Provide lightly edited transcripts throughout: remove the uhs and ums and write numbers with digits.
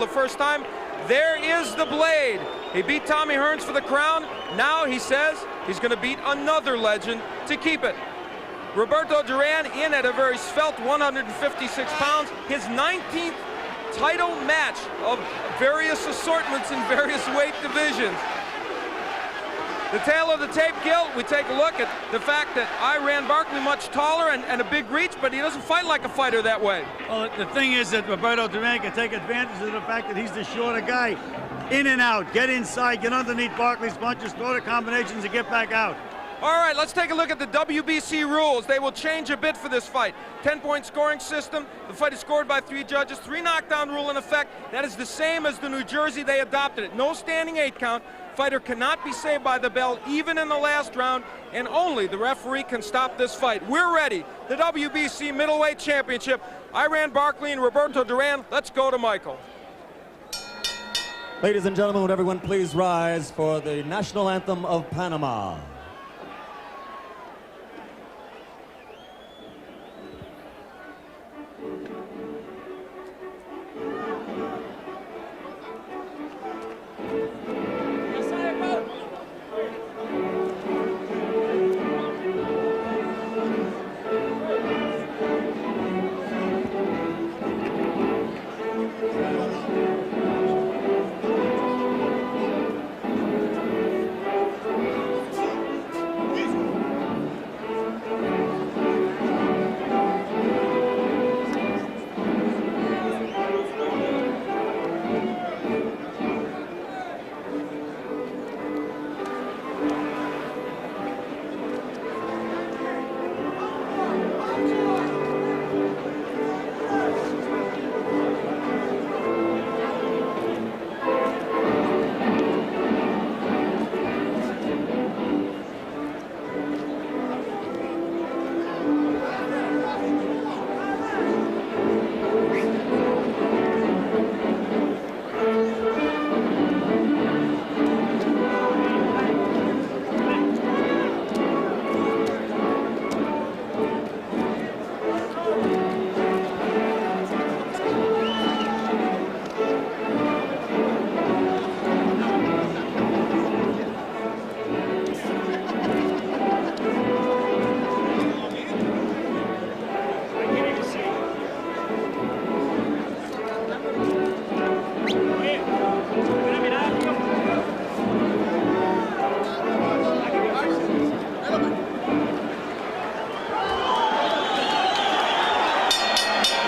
the first time. There is the blade. He beat Tommy Hearns for the crown. Now he says he's going to beat another legend to keep it. Roberto Duran in at a very svelte 156 pounds. His 19th title match of various assortments in various weight divisions. The tail of the tape, Gil, we take a look at the fact that I ran Barkley much taller and a big reach, but he doesn't fight like a fighter that way. Well, the thing is that Roberto Duran can take advantage of the fact that he's the shorter guy. In and out, get inside, get underneath Barkley's punches, throw the combinations and get back out. All right, let's take a look at the WBC rules. They will change a bit for this fight. 10-point scoring system. The fight is scored by 3 judges. 3 knockdown rule in effect. That is the same as the New Jersey. They adopted it. No standing 8 count. Fighter cannot be saved by the bell even in the last round, and only the referee can stop this fight. We're ready. The WBC Middleweight Championship. Iran Barkley and Roberto Duran. Let's go to Michael. Ladies and gentlemen, would everyone please rise for the national anthem of Panama.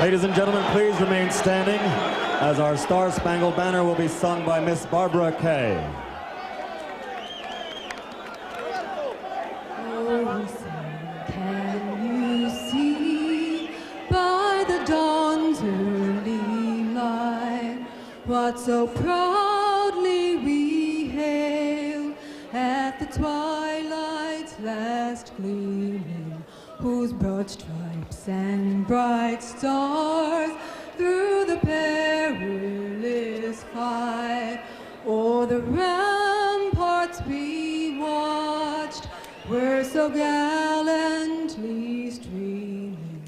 Ladies and gentlemen, please remain standing as our Star-Spangled Banner will be sung by Miss Barbara Kay. Oh, son, can you see by the dawn's early light what so proudly we hail at the twilight's last gleaming, whose broad stripes and bright stars through the perilous fight o'er the ramparts we watched were so gallantly streaming,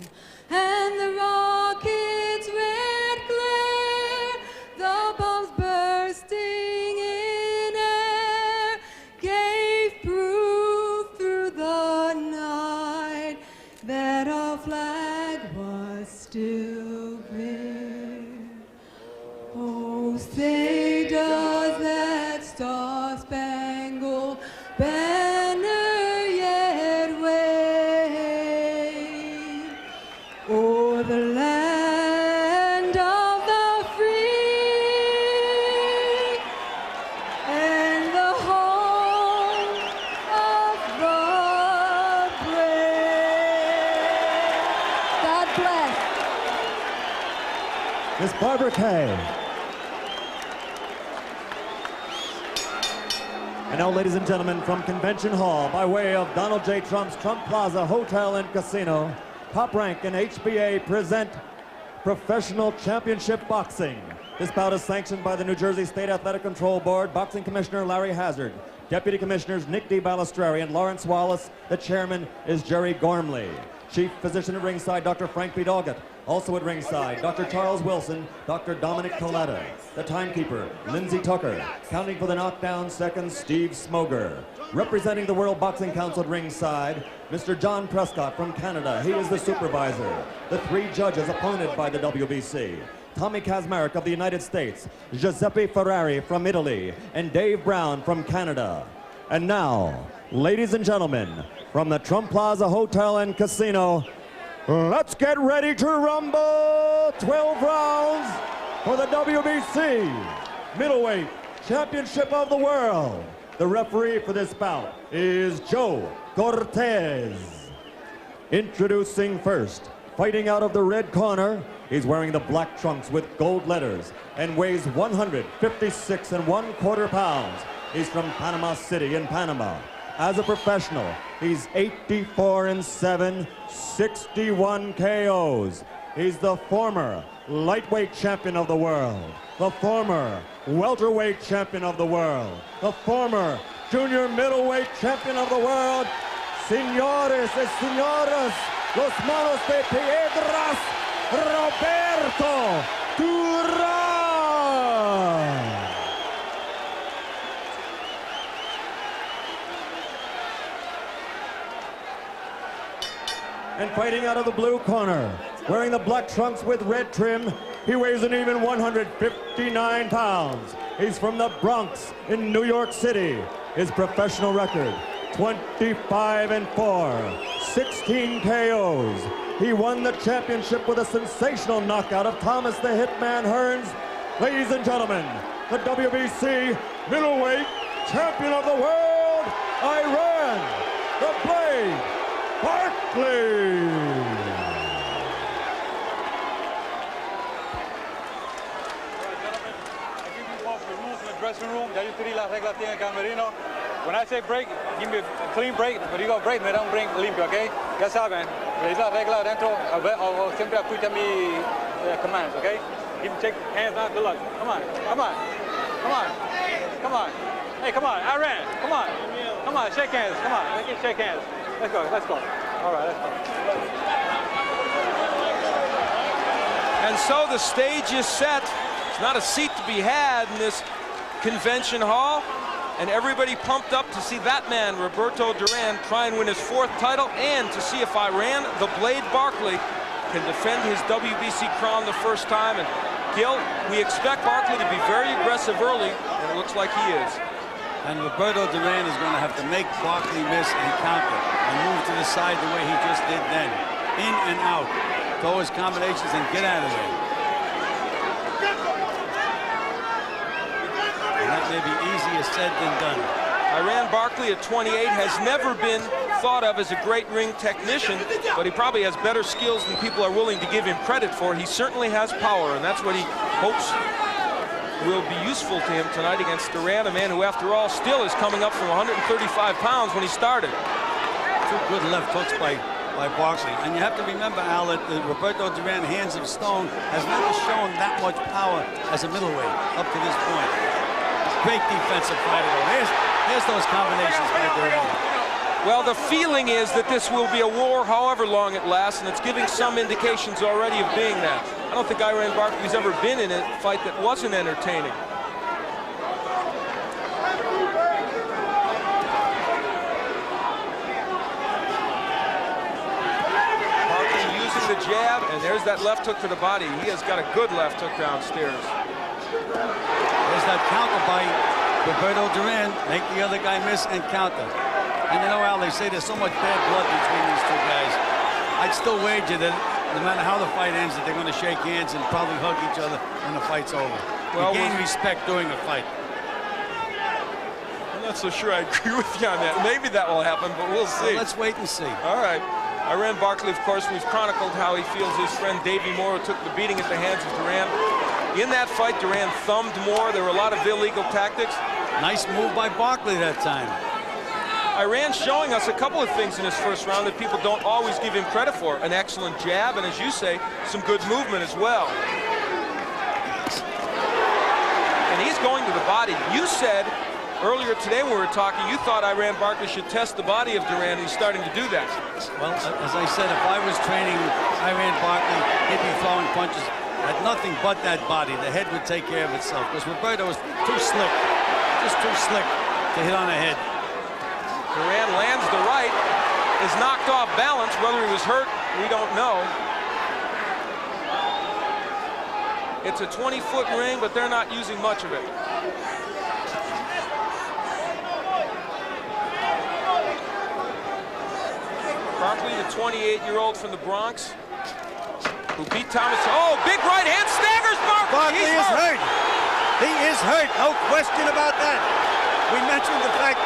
and the rockets' red glare, the bombs bursting in air, gave proof through the night that our flag was still there. Oh, say does that star-spangled banner yet wave o'er the land of the free and the home of the brave. God bless. Miss Barbara Kay. And now, ladies and gentlemen, from Convention Hall, by way of Donald J. Trump's Trump Plaza Hotel and Casino, Top Rank and HBA present Professional Championship Boxing. This bout is sanctioned by the New Jersey State Athletic Control Board, Boxing Commissioner Larry Hazard, Deputy Commissioners Nick D. Balistreri and Lawrence Wallace. The chairman is Jerry Gormley. Chief physician at ringside, Dr. Frank B. Doggett. Also at ringside, Dr. Charles Wilson, Dr. Dominic Coletta. The timekeeper, Lindsey Tucker. Counting for the knockdown seconds, Steve Smoger. Representing the World Boxing Council at ringside, Mr. John Prescott from Canada. He is the supervisor. The 3 judges appointed by the WBC. Tommy Kazmarek of the United States, Giuseppe Ferrari from Italy, and Dave Brown from Canada. And now, ladies and gentlemen, from the Trump Plaza Hotel and Casino, let's get ready to rumble. 12 rounds for the WBC Middleweight Championship of the World. The referee for this bout is Joe Cortez. Introducing first, fighting out of the red corner, he's wearing the black trunks with gold letters and weighs 156 1/4 pounds. He's from Panama City in Panama. As a professional, he's 84-7, 61 KOs. He's the former lightweight champion of the world, the former welterweight champion of the world, the former junior middleweight champion of the world. Señores y señoras, los manos de piedras, Roberto Duran. And fighting out of the blue corner, wearing the black trunks with red trim, he weighs an even 159 pounds. He's from the Bronx in New York City. His professional record, 25-4, 16 KOs. He won the championship with a sensational knockout of Thomas the Hitman Hearns. Ladies and gentlemen, the WBC middleweight champion of the world, Iran, the Blade, Barkley. Dressing room, ya yo te di las reglas aquí en el camerino. When I say break, give me a clean break. But you go break, me da un break limpio, ¿ok? Ya saben, le di las reglas adentro, o siempre escucha mi commands, ¿ok? Give me take hands out, good luck. Come on, come on, come on, come on. Hey, come on, Iran, come on. Come on, shake hands, come on, let's shake hands. Let's go, let's go. All right, let's go. And so the stage is set. It's not a seat to be had in this convention hall, and everybody pumped up to see that man, Roberto Duran, try and win his 4th title, and to see if Iran, the Blade Barkley, can defend his WBC crown the first time. And Gil, we expect Barkley to be very aggressive early, and it looks like he is. And Roberto Duran is going to have to make Barkley miss and counter, and move to the side the way he just did then. In and out, throw his combinations and get out of there. That may be easier said than done. Iran Barkley at 28 has never been thought of as a great ring technician, but he probably has better skills than people are willing to give him credit for. He certainly has power, and that's what he hopes will be useful to him tonight against Duran, a man who, after all, still is coming up from 135 pounds when he started. 2 good left hooks by Barkley. And you have to remember, Al, that the Roberto Duran hands of stone has never shown that much power as a middleweight up to this point. Great defensive fighter. There's those combinations by Duran. Well, the feeling is that this will be a war however long it lasts, and it's giving some indications already of being that. I don't think Iran Barkley's ever been in a fight that wasn't entertaining. Barkley using the jab, and there's that left hook to the body. He has got a good left hook downstairs. There's that counter by Roberto Duran. Make the other guy miss and counter. And you know, Al, they say there's so much bad blood between these 2 guys. I'd still wager that no matter how the fight ends, that they're going to shake hands and probably hug each other when the fight's over. Well, you gain respect during a fight. I'm not so sure I agree with you on that. Maybe that will happen, but we'll see. Well, let's wait and see. All right. Iran Barkley, of course, we've chronicled how he feels his friend Davey Morrow took the beating at the hands of Duran. In that fight, Duran thumbed more. There were a lot of illegal tactics. Nice move by Barkley that time. Iran's showing us a couple of things in his first round that people don't always give him credit for. An excellent jab, and as you say, some good movement as well. And he's going to the body. You said earlier today when we were talking, you thought Iran Barkley should test the body of Duran, and he's starting to do that. Well, as I said, if I was training Iran Barkley, he'd be throwing punches at nothing but that body. The head would take care of itself, because Roberto is too slick, just too slick to hit on the head. Duran lands the right, is knocked off balance. Whether he was hurt, we don't know. It's a 20-foot ring, but they're not using much of it. Barkley, the 28-year-old from the Bronx, who beat Thomas. Oh, big right hand, staggers Barkley. Barkley is hurt. He is hurt, no question about that. We mentioned the fact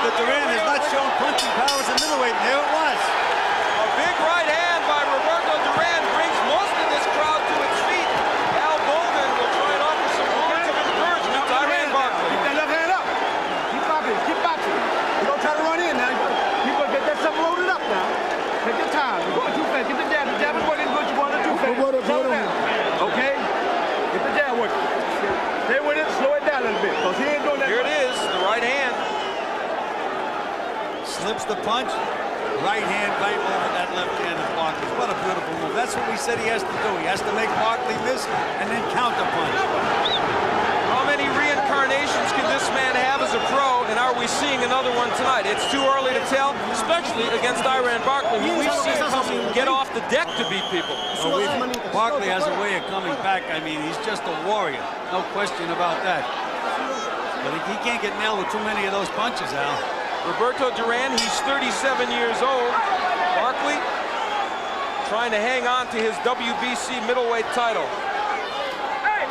that Duran has not shown punching powers in middleweight, and there it was. A big right hand by Roberto Duran brings most of this crowd to its feet. Al Bolden will try and offer some words of encouragement to Iran Barkley. Keep that left hand up. Keep boxing. Keep boxing. You don't try to run in now. You better get that stuff loaded up now. Take your time. You're going too fast. Get the jab. The jab is working good. You want to do fast. Slow it down. Okay? Get the jab working. Stay with it. Slow it down a little bit. Because he ain't doing that. Here it is, the right hand. Slips the punch. Right hand right over that left hand of Barkley. What a beautiful move. That's what we said he has to do. He has to make Barkley miss and then counter punch. How many reincarnations can this man have as a pro, and are we seeing another one tonight? It's too early to tell, especially against Iran Barkley, who we've seen come get off the deck to beat people. Well, Barkley has a way of coming back. I mean, he's just a warrior. No question about that. But he can't get nailed with too many of those punches, Al. Roberto Duran, he's 37 years old. Barkley trying to hang on to his WBC middleweight title.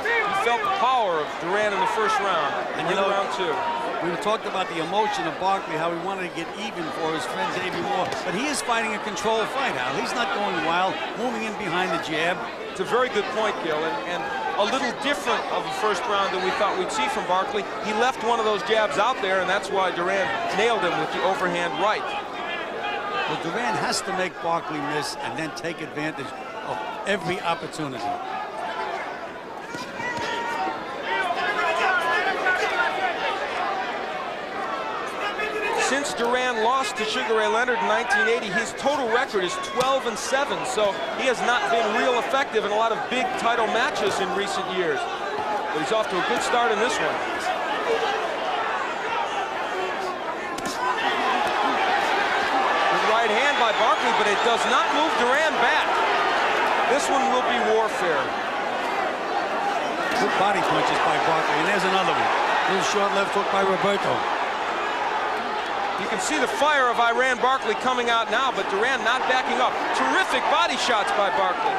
He felt the power of Duran in the first round, and in round two. We talked about the emotion of Barkley, how he wanted to get even for his friend Davey Moore. But he is fighting a controlled fight, Al. He's not going wild, moving in behind the jab. It's a very good point, Gil, and a little different of a first round than we thought we'd see from Barkley. He left one of those jabs out there, and that's why Duran nailed him with the overhand right. Well, Duran has to make Barkley miss and then take advantage of every opportunity. Since Duran lost to Sugar Ray Leonard in 1980, his total record is 12-7, so he has not been real effective in a lot of big title matches in recent years. But he's off to a good start in this one. Good right hand by Barkley, but it does not move Duran back. This one will be warfare. Good body punches by Barkley, and there's another one. Little short left hook by Roberto. You can see the fire of Iran Barkley coming out now, but Duran not backing up. Terrific body shots by Barkley.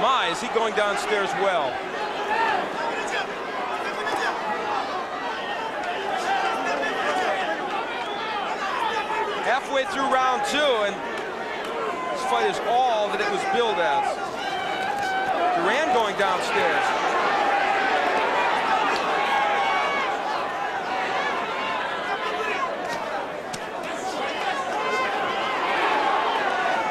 My, is he going downstairs well. Halfway through round two, and this fight is all that it was billed as. Duran going downstairs.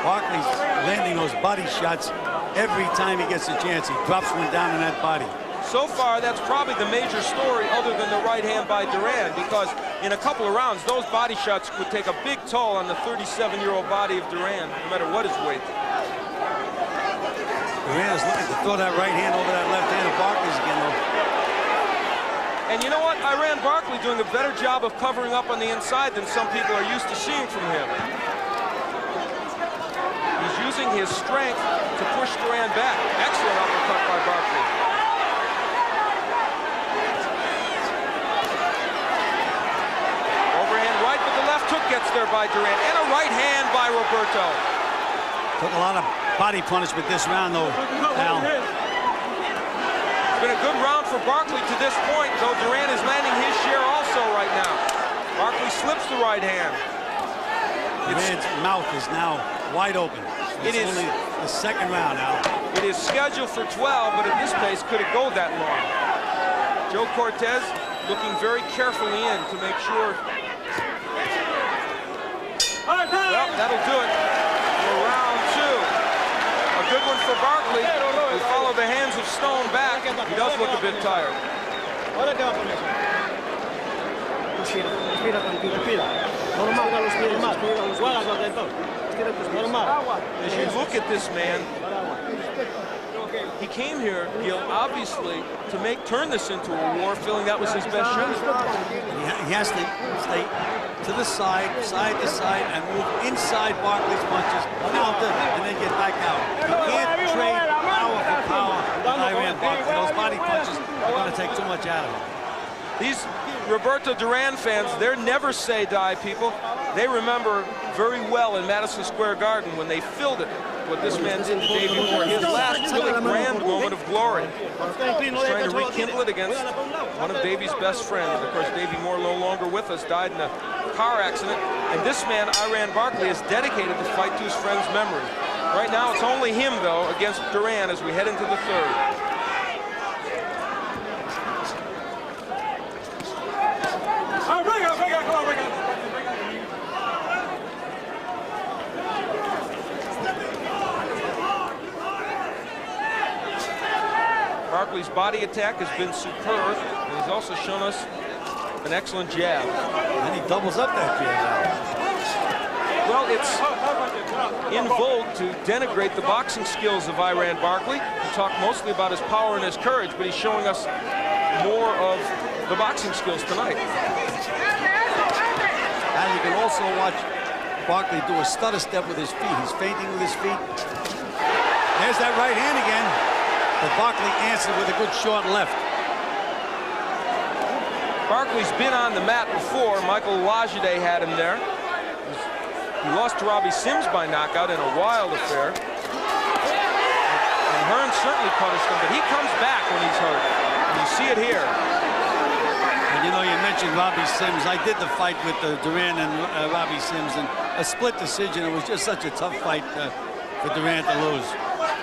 Barkley's landing those body shots every time he gets a chance. He drops one down in that body. So far, that's probably the major story other than the right hand by Duran, because in a couple of rounds, those body shots would take a big toll on the 37-year-old body of Duran, no matter what his weight. Duran is looking to throw that right hand over that left hand of Barkley's again, though. And you know what? Iran Barkley doing a better job of covering up on the inside than some people are used to seeing from him. Using his strength to push Duran back. Excellent uppercut by Barkley. Overhand right, but the left hook gets there by Duran. And a right hand by Roberto. Took a lot of body punishment this round, though, Al. It's been a good round for Barkley to this point, though Duran is landing his share also right now. Barkley slips the right hand. Duran's mouth is now wide open. It's only the second round now. It is scheduled for 12, but at this pace, could it go that long? Joe Cortez looking very carefully in to make sure. Well, that'll do it for round two. A good one for Barkley. We follow the hands of Stone back. He does look a bit tired. Respira tranquilo, respira. Normal, normal. Juega contento. Normal. As you look at this man, he came here, Gil, obviously to turn this into a war, feeling that was his best shot. He has to stay to the side, side to side, and move inside Barkley's punches, counter, and then get back out. You can't trade power for power with Iran Barkley. Those body punches are going to take too much out of him. These Roberto Duran fans, they're never say die people. They remember very well in Madison Square Garden when they filled it, what this man did to Davey Moore, his last really grand moment of glory. He's trying to rekindle it against one of Davey's best friends. Of course, Davey Moore, no longer with us, died in a car accident. And this man, Iran Barkley, has dedicated the fight to his friend's memory. Right now, it's only him, though, against Duran as we head into the third. Barkley's body attack has been superb, and he's also shown us an excellent jab. And he doubles up that jab. Well, it's in vogue to denigrate the boxing skills of Iran Barkley. We talk mostly about his power and his courage, but he's showing us more of the boxing skills tonight. And you can also watch Barkley do a stutter step with his feet. He's feinting with his feet. There's that right hand again. But Barkley answered with a good short left. Barkley's been on the mat before. Michael Lajide had him there. He lost to Robbie Sims by knockout in a wild affair. And Hearn certainly punished him, but he comes back when he's hurt. And you see it here. And you know, you mentioned Robbie Sims. I did the fight with Duran and Robbie Sims, and a split decision. It was just such a tough fight for Duran to lose.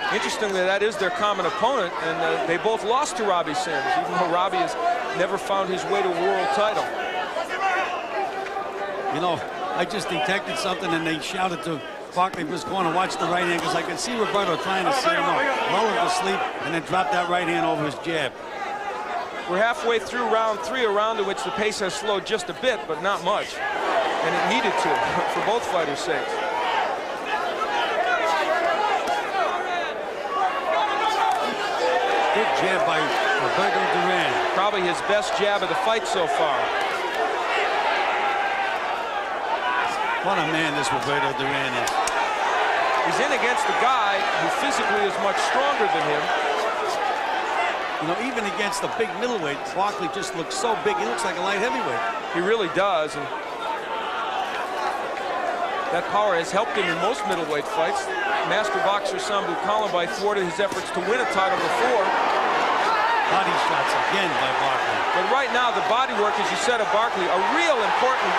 Interestingly, that is their common opponent, and they both lost to Robbie Sims, even though Robbie has never found his way to a world title. You know, I just detected something, and they shouted to Barkley was going to watch the right hand, because I could see Roberto trying to set him up, lull him to sleep, and then drop that right hand over his jab. We're halfway through round 3, a round in which the pace has slowed just a bit, but not much. And it needed to, for both fighters' sakes. Good jab by Roberto Duran. Probably his best jab of the fight so far. What a man this Roberto Duran is. He's in against a guy who physically is much stronger than him. You know, even against the big middleweight, Barkley just looks so big. He looks like a light heavyweight. He really does. And that power has helped him in most middleweight fights. Master boxer Sambu Kalambai thwarted his efforts to win a title before. Body shots again by Barkley. But right now, the body work, as you said, of Barkley, a real important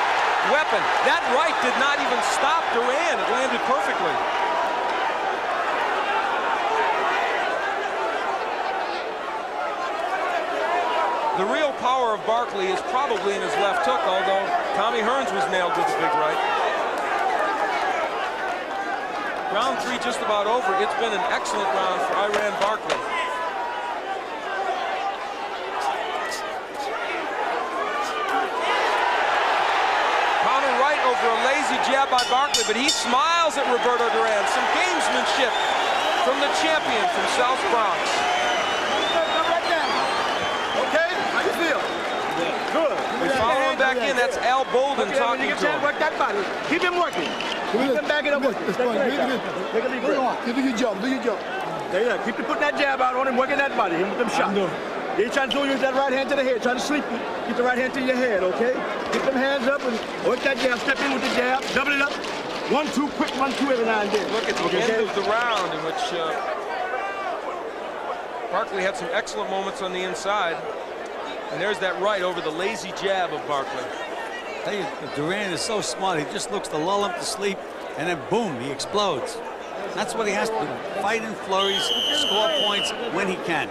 weapon. That right did not even stop Duran. It landed perfectly. The real power of Barkley is probably in his left hook, although Tommy Hearns was nailed with a big right. Round 3 just about over. It's been an excellent round for Iran Barkley. Counter right over a lazy jab by Barkley, but he smiles at Roberto Duran. Some gamesmanship from the champion from South Bronx. Okay, how you feel? Good. We follow him back in. That's Al Bolden talking to him. Work that body. Keep him working. Keep him backing up. Take a deep breath. Do your job. Do your job. Yeah, keep putting that jab out on him, working that body, him with them shots. You ain't trying to use that right hand to the head, trying to sleep you. Keep the right hand to your head, okay? Keep them hands up and work that jab. Step in with the jab, double it up. 1-2, quick 1-2 every now and then. Look at the end of the round in which Barkley had some excellent moments on the inside. And there's that right over the lazy jab of Barkley. I tell you, Duran is so smart. He just looks to lull him to sleep, and then boom, he explodes. That's what he has to do. Fight in flurries, score points when he can.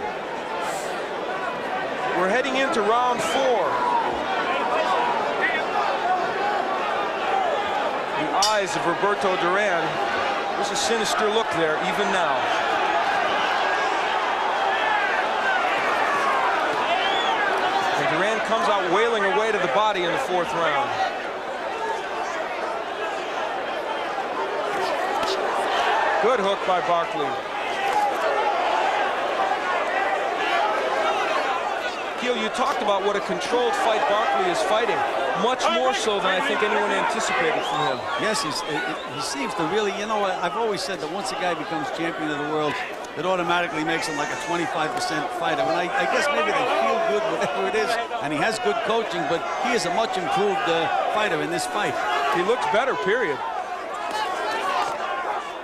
We're heading into round 4. The eyes of Roberto Duran. There's a sinister look there, even now. And Duran comes out wailing away to the body in the 4th round. Good hook by Barkley. Keel, you talked about what a controlled fight Barkley is fighting. Much more so than I think anyone anticipated from him. Yes, he seems to really, you know, I've always said that once a guy becomes champion of the world, it automatically makes him like a 25% fighter. And I guess maybe they feel good, whatever it is, and he has good coaching, but he is a much improved fighter in this fight. He looks better, period.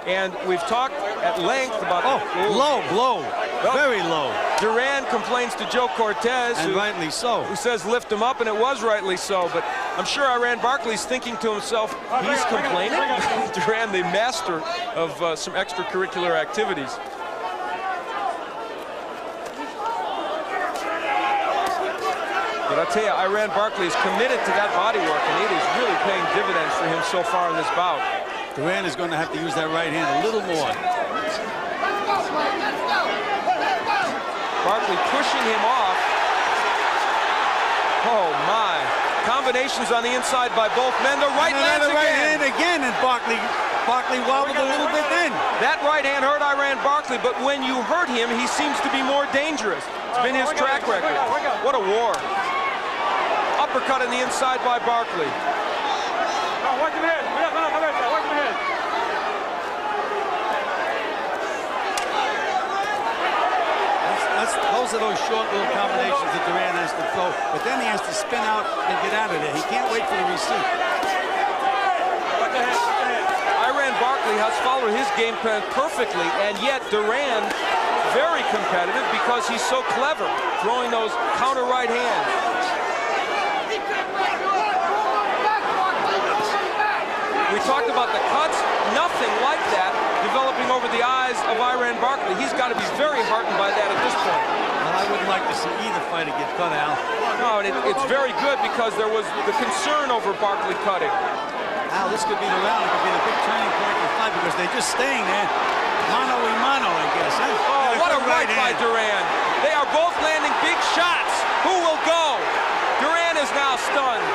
And we've talked at length about... low blow. Very low. Duran complains to Joe Cortez. And rightly so. Who says lift him up, and it was rightly so. But I'm sure Iran Barkley's thinking to himself, he's complaining? Duran, the master of some extracurricular activities. But I'll tell you, Iran Barkley is committed to that body work, and it is really paying dividends for him so far in this bout. Duran is going to have to use that right hand a little more. Barkley pushing him off. Oh my. Combinations on the inside by both men. The right lands again. Right hand again, and Barkley wobbled a little bit then. That right hand hurt Iran Barkley, but when you hurt him, he seems to be more dangerous. It's been his track record. What a war. Uppercut on the inside by Barkley. Watch him head. Watch him head. Those are those short little combinations that Duran has to throw, but then he has to spin out and get out of there. He can't wait for the receipt. Iran Barkley has followed his game plan perfectly, and yet Duran very competitive because he's so clever throwing those counter right hands. We talked about the cuts, nothing like that developing over the eyes of Iran Barkley. He's got to be very heartened by that at this point. Well, I wouldn't like to see either fighter get cut, Al. No, and it's very good because there was the concern over Barkley cutting. Al, this could be the round. It could be the big turning point in the fight because they're just staying there. Mano a mano, I guess. Huh? Oh, what a right by Duran. They are both landing big shots. Who will go? Duran is now stunned.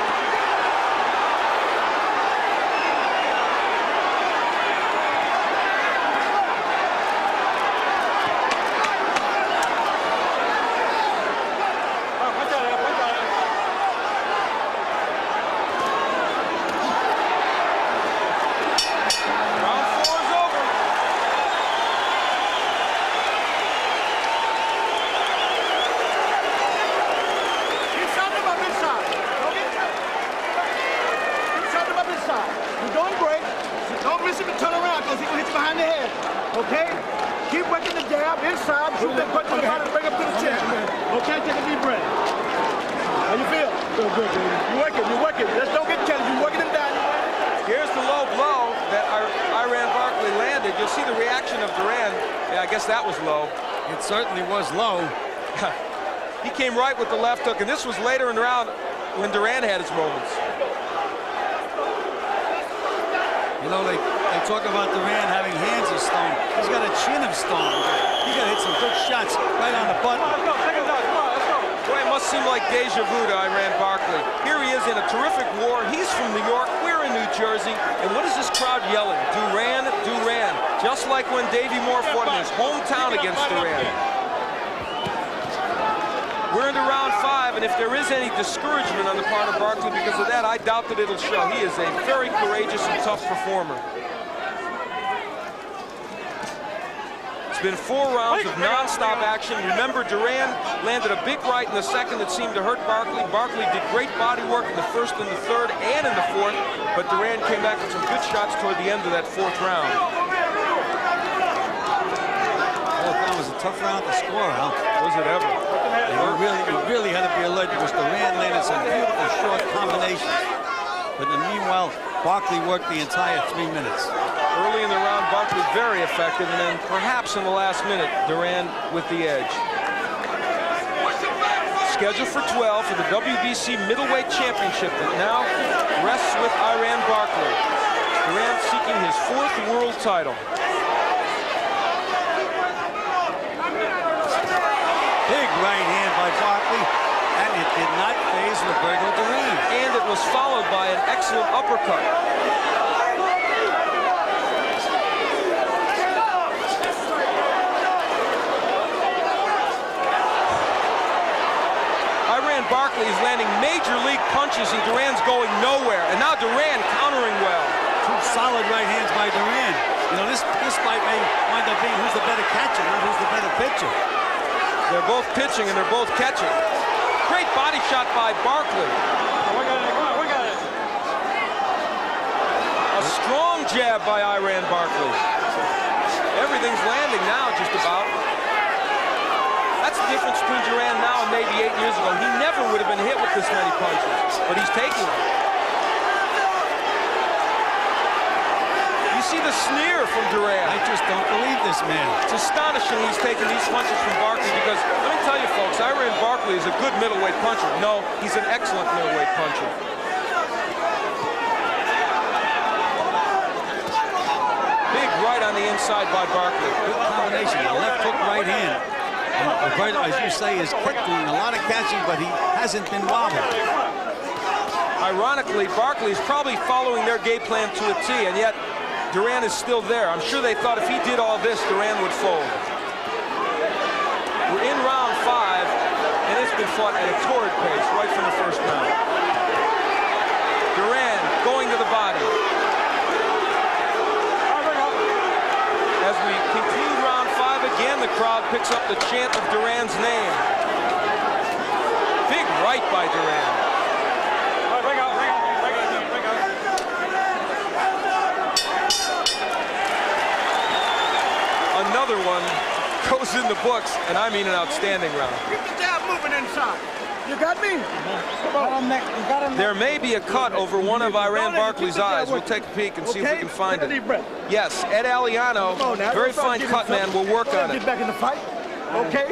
Okay? Keep working the jab inside, shoot that punch to the body, bring up to the chest. Okay, take a deep breath. How you feel? Feel good, baby. You're working. Just don't get careless. You're working it down. Here's the low blow that Iran Barkley landed. You'll see the reaction of Duran. Yeah, I guess that was low. It certainly was low. He came right with the left hook, and this was later in the round when Duran had his moments. You know, they talk about Duran having hands of stone. He's got a chin of stone. He's got to hit some good shots right on the button. Let's go. Take it down. Come on, let's go. Boy, it must seem like deja vu to Iran Barkley. Here he is in a terrific war. He's from New York. We're in New Jersey. And what is this crowd yelling? Duran, Duran. Just like when Davey Moore fought in his hometown against Duran. We're into round 5, and if there is any discouragement on the part of Barkley because of that, I doubt that it'll show. He is a very courageous and tough performer. It's been 4 rounds of non-stop action. Remember, Duran landed a big right in the second that seemed to hurt Barkley. Barkley did great body work in the first and the third and in the fourth, but Duran came back with some good shots toward the end of that 4th round. Well, that was a tough round to score, Al. Was it ever? You really had to be alert because Duran landed some beautiful short combinations. But meanwhile, Barkley worked the entire 3 minutes. Early in the round, Barkley very effective, and then perhaps in the last minute, Duran with the edge. Scheduled for 12 for the WBC Middleweight Championship that now rests with Iran Barkley. Duran seeking his 4th world title. Big right hand by Barkley. and it did not faze Roberto Duran. And it was followed by an excellent uppercut. Barkley is landing major league punches and Duran's going nowhere. And now Duran countering well. Two solid right hands by Duran. You know, this fight may wind up being who's the better catcher, not who's the better pitcher. They're both pitching and they're both catching. Great body shot by Barkley. A strong jab by Iran Barkley. Everything's landing now just about. That's the difference between Duran now and maybe 8 years ago. He never would have been hit with this many punches, but he's taking them. You see the sneer from Duran. I just don't believe this man. It's astonishing he's taking these punches from Barkley because, let me tell you folks, Iran Barkley is a good middleweight puncher. No, he's an excellent middleweight puncher. Big right on the inside by Barkley. Good combination, a left hook, right hand. Roberto, as you say, is doing a lot of catching, but he hasn't been wobbled. Ironically, Barkley is probably following their game plan to a T, and yet Duran is still there. I'm sure they thought if he did all this, Duran would fold. We're in round 5, and it's been fought at a torrid pace right from the first round. Duran going to the body. As we conclude round 5 again, the crowd picks up the chant of Duran's name. Big right by Duran. Another one goes in the books, and I mean an outstanding round. Keep the jab moving inside. You got me? Come on. There may be a cut over one of Iran Barkley's eyes. We'll take a peek and see if we can find it. Yes, Ed Aliano, very fine cut man, will work on it. Get back in the fight, okay?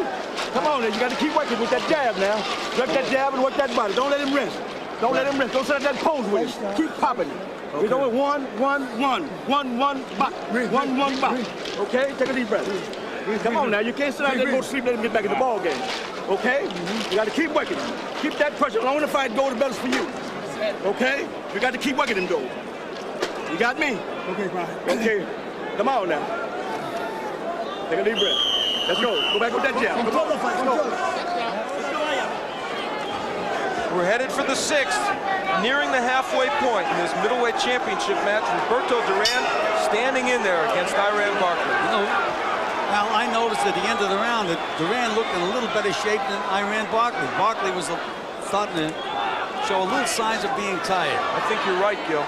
Come on, then. You got to keep working with that jab now. Work that jab and work that body. Don't let him rest. Don't let him rest. Don't set that pose with him. Keep popping. Okay. We're doing 1, 1, 1, 1, 1, bop. 1, 1, bop. Okay? Take a deep breath. Come on now. You can't sit down there and go to sleep. Let him get back in the ball game. Okay? You got to keep working. Keep that pressure. Long as the fight goes, the better for you. Okay? You got to keep working him, though. You got me? Okay, fine. Okay. Come on now. Take a deep breath. Let's go. Go back with that jab. Let's go. We're headed for the 6th, nearing the halfway point in this middleweight championship match. Roberto Duran standing in there against Iran Barkley. You know, Al, I noticed at the end of the round that Duran looked in a little better shape than Iran Barkley. Barkley was starting to show a little signs of being tired. I think you're right, Gil.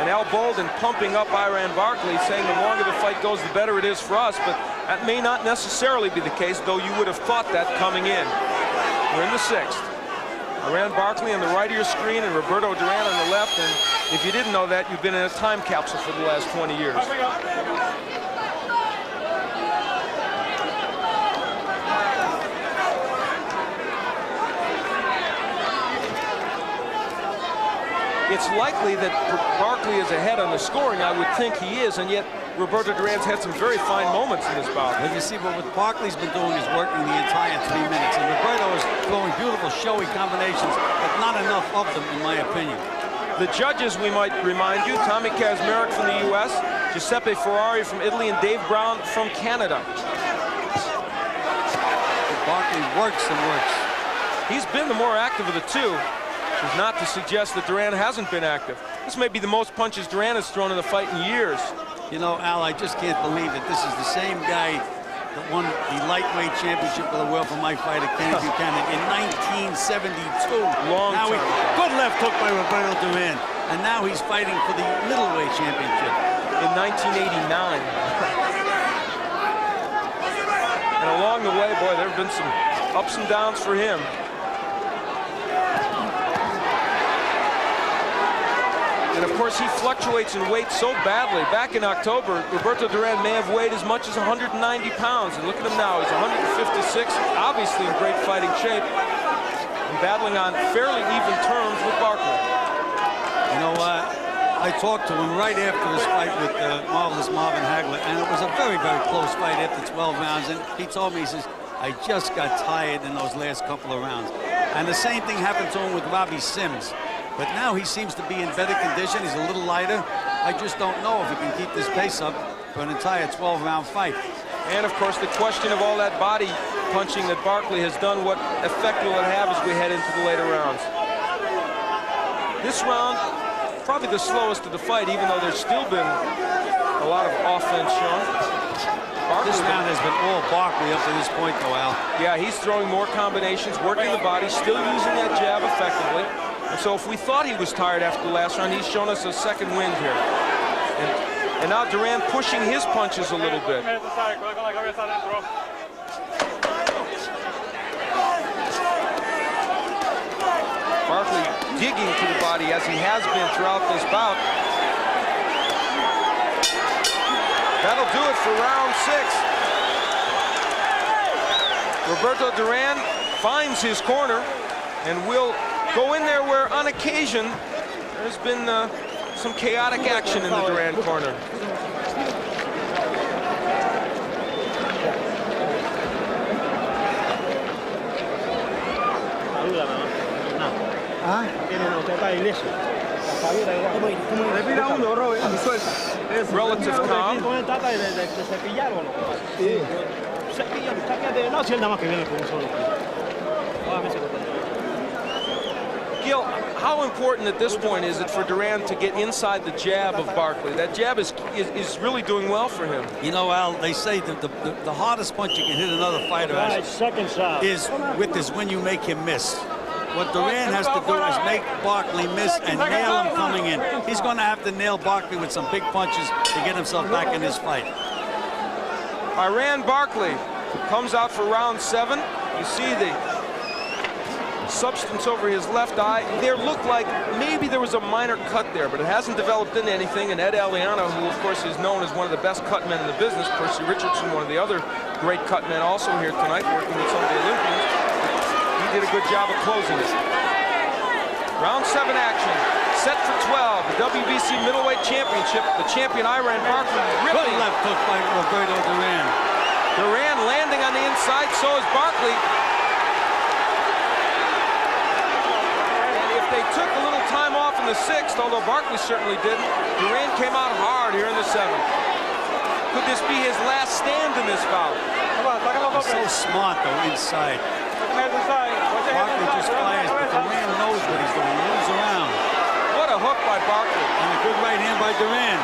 And Al Bolden pumping up Iran Barkley, saying the longer the fight goes, the better it is for us. But that may not necessarily be the case, though you would have thought that coming in. We're in the 6th. Iran Barkley on the right of your screen and Roberto Duran on the left. And if you didn't know that, you've been in a time capsule for the last 20 years. It's likely that Barkley is ahead on the scoring. I would think he is, and yet Roberto Duran's had some very fine moments in this bout. Well, you see, what Barkley's been doing is working the entire 3 minutes, and Roberto is throwing beautiful, showy combinations, but not enough of them, in my opinion. The judges, we might remind you, Tommy Kazmarek from the U.S., Giuseppe Ferrari from Italy, and Dave Brown from Canada. Barkley works and works. He's been the more active of the two. Is not to suggest that Duran hasn't been active. This may be the most punches Duran has thrown in the fight in years. You know, Al, I just can't believe that this is the same guy that won the lightweight championship of the world for my fighter, Kenny Buchanan, in 1972. Long time. Good left hook by Roberto Duran, and now he's fighting for the middleweight championship. In 1989. And along the way, boy, there have been some ups and downs for him. And of course, he fluctuates in weight so badly. Back in October, Roberto Duran may have weighed as much as 190 pounds. And look at him now, he's 156, obviously in great fighting shape, and battling on fairly even terms with Barkley. You know, I talked to him right after this fight with marvelous Marvin Hagler, and it was a very, very close fight after 12 rounds. And he told me, he says, I just got tired in those last couple of rounds. And the same thing happened to him with Robbie Sims. But now he seems to be in better condition. He's a little lighter. I just don't know if he can keep this pace up for an entire 12-round fight. And of course, the question of all that body punching that Barkley has done, what effect will it have as we head into the later rounds? This round, probably the slowest of the fight, even though there's still been a lot of offense shown. This round has been all Barkley up to this point, though, Al. Yeah, he's throwing more combinations, working the body, still using that jab effectively. And so if we thought he was tired after the last round, he's shown us a second wind here. And now Duran pushing his punches a little bit. Barkley digging to the body as he has been throughout this bout. That'll do it for round 6. Roberto Duran finds his corner and will go in there where on occasion there's been some chaotic action in the Duran corner. Relative calm. Gil, how important at this point is it for Duran to get inside the jab of Barkley? That jab is really doing well for him. You know, Al, they say that the hardest punch you can hit another fighter is when you make him miss. What Duran has to do is make Barkley miss and nail him coming in. He's going to have to nail Barkley with some big punches to get himself back in this fight. Iran Barkley comes out for round 7. You see the substance over his left eye. There looked like maybe there was a minor cut there, but it hasn't developed into anything. And Ed Aliano, who of course is known as one of the best cut men in the business, Percy Richardson, one of the other great cut men, also here tonight working with some of the Olympians. He did a good job of closing it. Round 7 action, set for 12, the WBC middleweight championship. The champion Iran Barkley ripping. Good left hook by Roberto Duran. Duran landing on the inside, so is Barkley. They took a little time off in the 6th, although Barkley certainly didn't. Duran came out hard here in the 7th. Could this be his last stand in this bout? He's so smart, though, inside. Barkley just fires, but Duran knows what he's doing. He moves around. What a hook by Barkley. And a good right hand by Duran.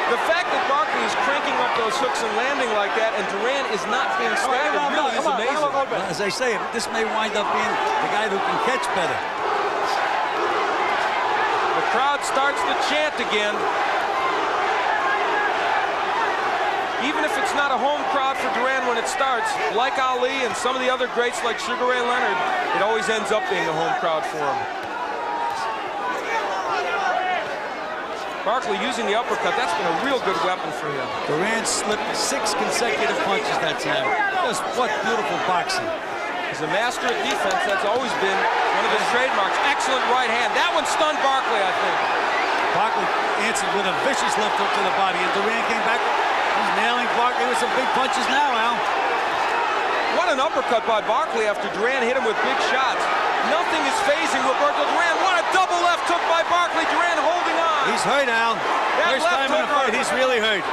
The fact that Barkley is cranking up those hooks and landing like that, and Duran is not being staggered, really is amazing. Well, as I say, this may wind up being the guy who can catch better. The crowd starts to chant again. Even if it's not a home crowd for Duran when it starts, like Ali and some of the other greats like Sugar Ray Leonard, it always ends up being a home crowd for him. Barkley using the uppercut, that's been a real good weapon for him. Duran slipped 6 consecutive punches that time. Just what beautiful boxing. He's a master at defense. That's always been one of his trademarks. Excellent right hand. That one stunned Barkley, I think. Barkley answered with a vicious left hook to the body, and Duran came back. He's nailing Barkley with some big punches now, Al. What an uppercut by Barkley after Duran hit him with big shots. Nothing is phasing Roberto Duran. What a double left hook by Barkley. Duran holding on. He's hurt, Al. First time in a fight, he's really hurt.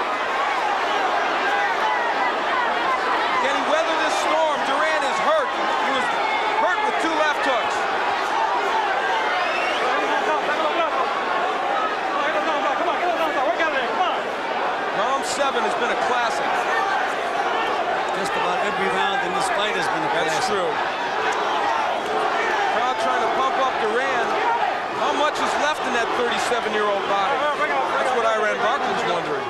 Can he weather this storm? Duran is hurt. He was hurt with 2 left hooks. Round 7 has been a classic. Just about every round in this fight has been a classic. That's true. Crowd trying to pump up Duran. How much is left in that 37-year-old body? That's what Iran Barkley's wondering.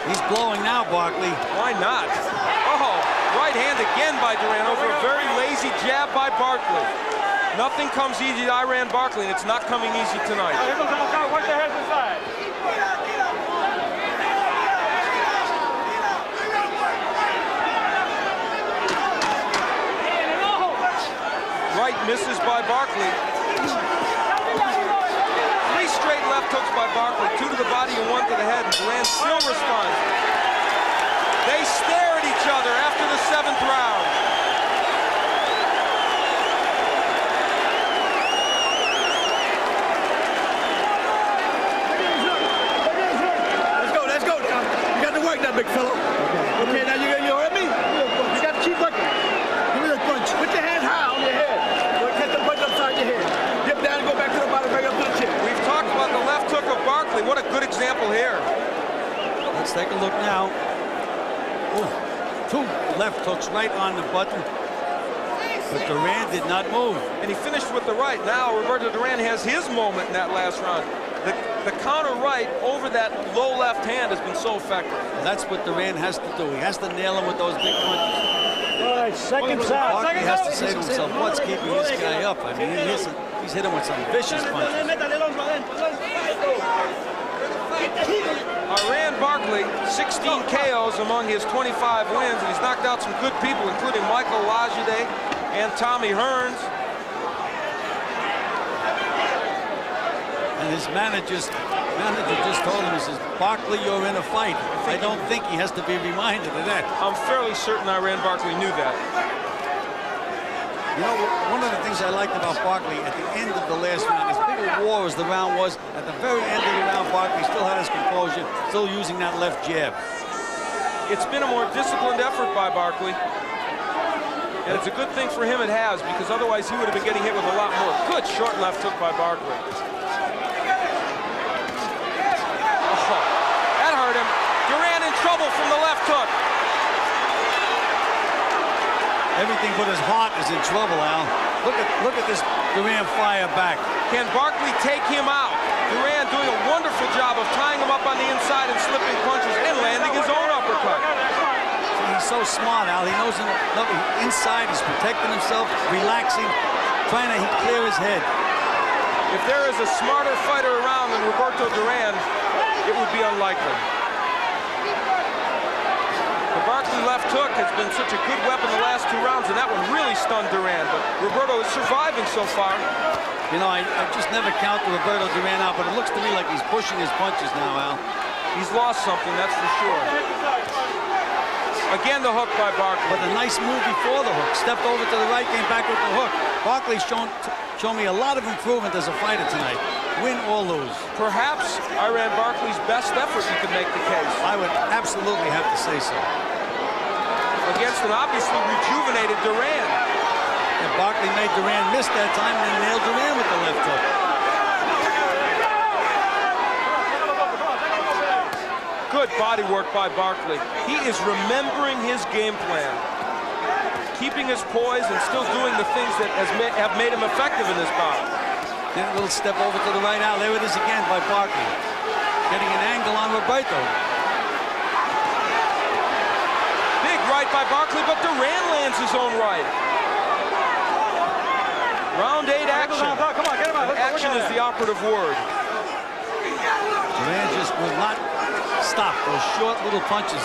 He's blowing now, Barkley. Why not? Oh, right hand again by Duran over a very lazy jab by Barkley. Nothing comes easy to Iran Barkley, and it's not coming easy tonight. Watch your heads inside. Right misses by Barkley. 3 straight left hooks by Barkley, 2 to the body and 1 to the head, and Duran still responds. They stare at each other after the 7th round. Let's take a look now. Ooh, 2 left hooks right on the button. But Duran did not move. And he finished with the right. Now Roberto Duran has his moment in that last round. The counter right over that low left hand has been so effective. That's what Duran has to do. He has to nail him with those big punches. All right, seconds out. Barkley has to say to himself, what's keeping this guy up? I mean, he's hit him with some vicious punches. Rand Barkley, 16 KOs among his 25 wins, and he's knocked out some good people, including Michael Lajide and Tommy Hearns. And his manager just told him, he says, Barkley, you're in a fight. I don't think he has to be reminded of that. I'm fairly certain Rand Barkley knew that. You know, one of the things I liked about Barkley at the end of the last round, as big a war as the round was, at the very end of the round, Barkley still had his composure, still using that left jab. It's been a more disciplined effort by Barkley. And it's a good thing for him it has, because otherwise he would have been getting hit with a lot more. Good short left hook by Barkley. Oh, that hurt him. Duran in trouble from the left hook. Everything but his heart is in trouble, Al. Look at this Duran fire back. Can Barkley take him out? Duran doing a wonderful job of tying him up on the inside and slipping punches and landing his own uppercut. He's so smart, Al. He knows inside he's protecting himself, relaxing, trying to clear his head. If there is a smarter fighter around than Roberto Duran, it would be unlikely. The Barkley left hook has been such a good weapon the last 2 rounds, and that one really stunned Duran. But Roberto is surviving so far. You know, I just never count Roberto Duran out, but it looks to me like he's pushing his punches now, Al. He's lost something, that's for sure. Again, the hook by Barkley. But a nice move before the hook. Stepped over to the right, came back with the hook. Barkley's shown me a lot of improvement as a fighter tonight. Win or lose. Perhaps Rand Barkley's best effort, you could make the case. I would absolutely have to say so. Against an obviously rejuvenated Duran. And Barkley made Duran miss that time and then nailed Duran with the left hook. Good body work by Barkley. He is remembering his game plan. Keeping his poise and still doing the things that have made him effective in this bout. Then a little step over to the right now. There it is again by Barkley. Getting an angle on Roberto. Big right by Barkley, but Duran lands his own right. Round 8 action. Come on, get him out. Action is the operative word. Duran just will not stop. Those short little punches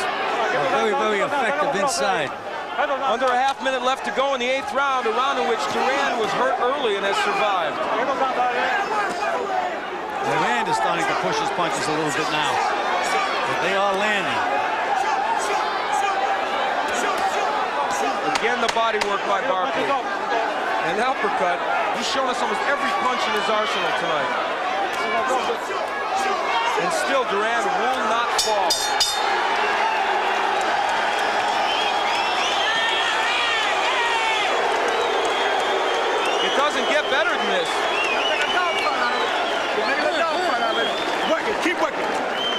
are very, very effective inside. Under a half minute left to go in the 8th round, a round in which Duran was hurt early and has survived. Duran is starting to push his punches a little bit now, but they are landing. Again, the body work by Barkley. An uppercut. He's shown us almost every punch in his arsenal tonight. And still, Duran will not fall. It doesn't get better than this. Work it, keep working.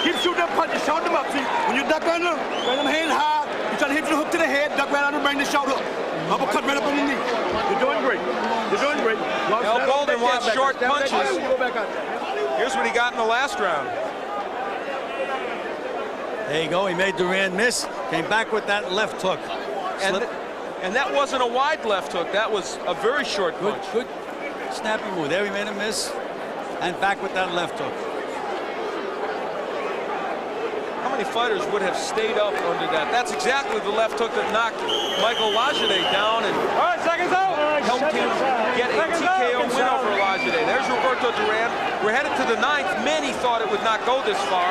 Keep shooting them punches, shout them up. See, when you duck under, bring them hands high. You try to hit the hook to the head, duck right under, bring the shout up. Uppercut right up on the knee. You're doing great. You're doing great. Now Golden wants short punches. Here's what he got in the last round. There you go. He made Duran miss. Came back with that left hook. And that wasn't a wide left hook. That was a very short punch. Good snappy move. There he made a miss. And back with that left hook. How many fighters would have stayed up under that? That's exactly the left hook that knocked Michael Lajide down and helped him get a TKO win over Lajide. There's Roberto Duran. We're headed to the 9th. Many thought it would not go this far.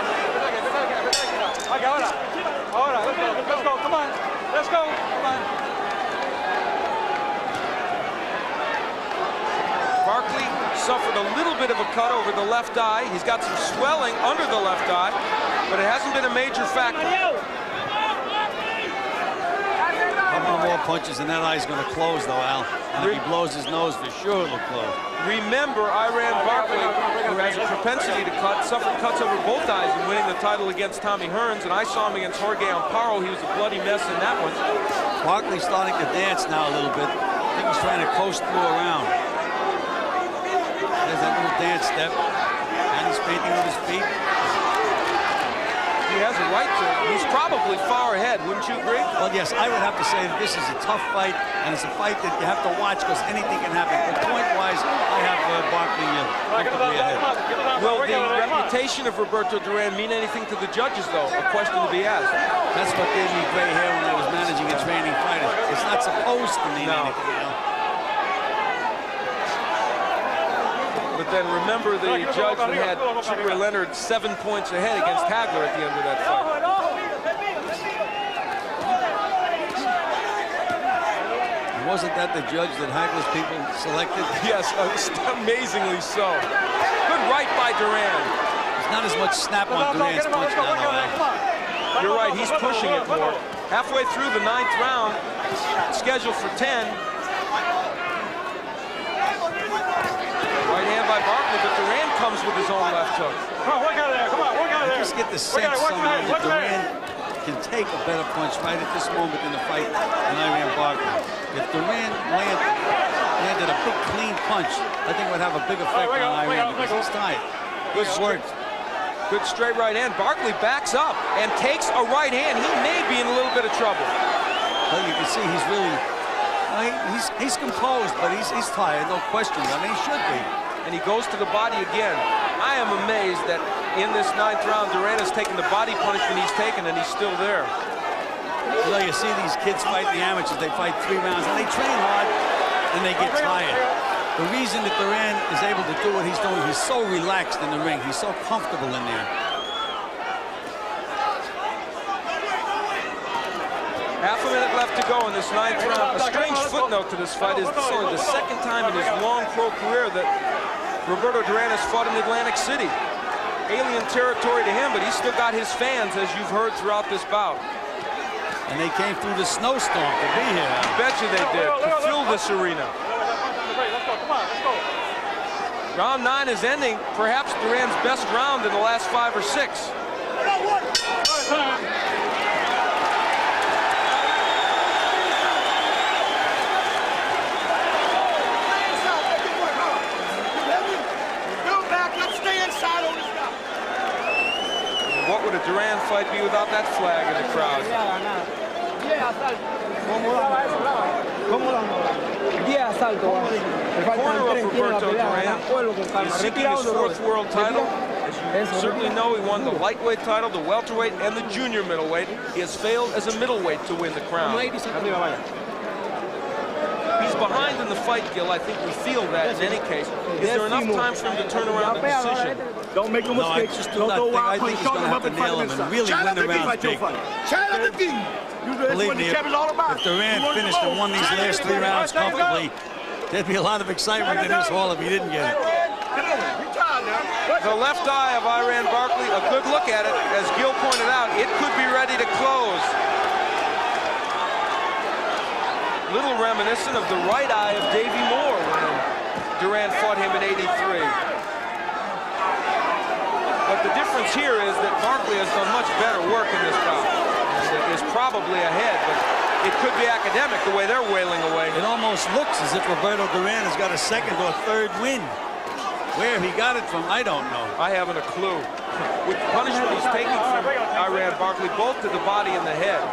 Let's go, come on. Let's go, come on. Barkley suffered a little bit of a cut over the left eye. He's got some swelling under the left eye, but it hasn't been a major factor. How couple more punches and that eye's going to close, though, Al. And if he blows his nose, for sure it'll close. Remember, Iran Barkley, who has a propensity to cut, suffered cuts over both eyes in winning the title against Tommy Hearns, and I saw him against Jorge Amparo. He was a bloody mess in that one. Barkley's starting to dance now a little bit. I think he's trying to coast through around. There's that little dance step. And he's painting with his feet. He has a right to. He's probably far ahead, wouldn't you agree? Well, yes, I would have to say that this is a tough fight, and it's a fight that you have to watch because anything can happen. But point-wise, I have Barkley comfortably ahead. Will the reputation of Roberto Duran mean anything to the judges, though? A question to be asked. That's what gave me gray hair when I was managing and training fighters. It's not supposed to mean anything, you know? But then remember the judge that had Sugar Ray Leonard 7 points ahead against Hagler at the end of that fight. Wasn't that the judge that Hagler's people selected? Yes, amazingly so. Good right by Duran. There's not as much snap on Duran's punch now, though. You're right, he's pushing it more. Halfway through the 9th round, scheduled for 10. Right hand by Barkley, but Duran comes with his own left hook. Come on, work out of there. Come on, work out of there. I just get the sense somehow that Duran can take a better punch right at this moment in the fight than Iran Barkley. If Duran landed a big clean punch, I think it would have a big effect on Iran because he's tired. Good work. Good straight right hand. Barkley backs up and takes a right hand. He may be in a little bit of trouble. Well, you can see he's really, he's composed, but he's tired, no question. I mean, he should be. And he goes to the body again. I am amazed that in this 9th round, Duran has taken the body punishment he's taken, and he's still there. You know, you see these kids fight the amateurs. They fight 3 rounds, and they train hard, and they get tired. The reason that Duran is able to do what he's doing, he's so relaxed in the ring. He's so comfortable in there. Half a minute left to go in this 9th round. A strange footnote to this fight is this is only the 2nd time in his long pro career that Roberto Duran has fought in Atlantic City. Alien territory to him, but he's still got his fans, as you've heard throughout this bout. And they came through the snowstorm to be here. I bet you they did, to fill this arena. Round 9 is ending, perhaps Duran's best round in the last 5 or 6. What would a Duran fight be without that flag in the crowd? The corner of Roberto Duran is seeking his 4th world title. As you certainly know, he won the lightweight title, the welterweight, and the junior middleweight. He has failed as a middleweight to win the crown. He's behind in the fight, Gil. I think we feel that in any case. Is there enough time for him to turn around the decision? Don't make no mistakes. I just do not think. I think he's going to have to nail him and really win the round big. Believe me, if Duran finished and won these last 3 rounds comfortably, there'd be a lot of excitement in this hall if he didn't get it. The left eye of Iran Barkley, a good look at it. As Gil pointed out, it could be ready to close. Little reminiscent of the right eye of Davey Moore when Duran fought him in '83. But the difference here is that Barkley has done much better work in this bout. And is probably ahead, but it could be academic the way they're wailing away. It almost looks as if Roberto Duran has got a 2nd or 3rd win. Where he got it from, I don't know. I haven't a clue. With the punishment he's taking from Iran Barkley, both to the body and the head.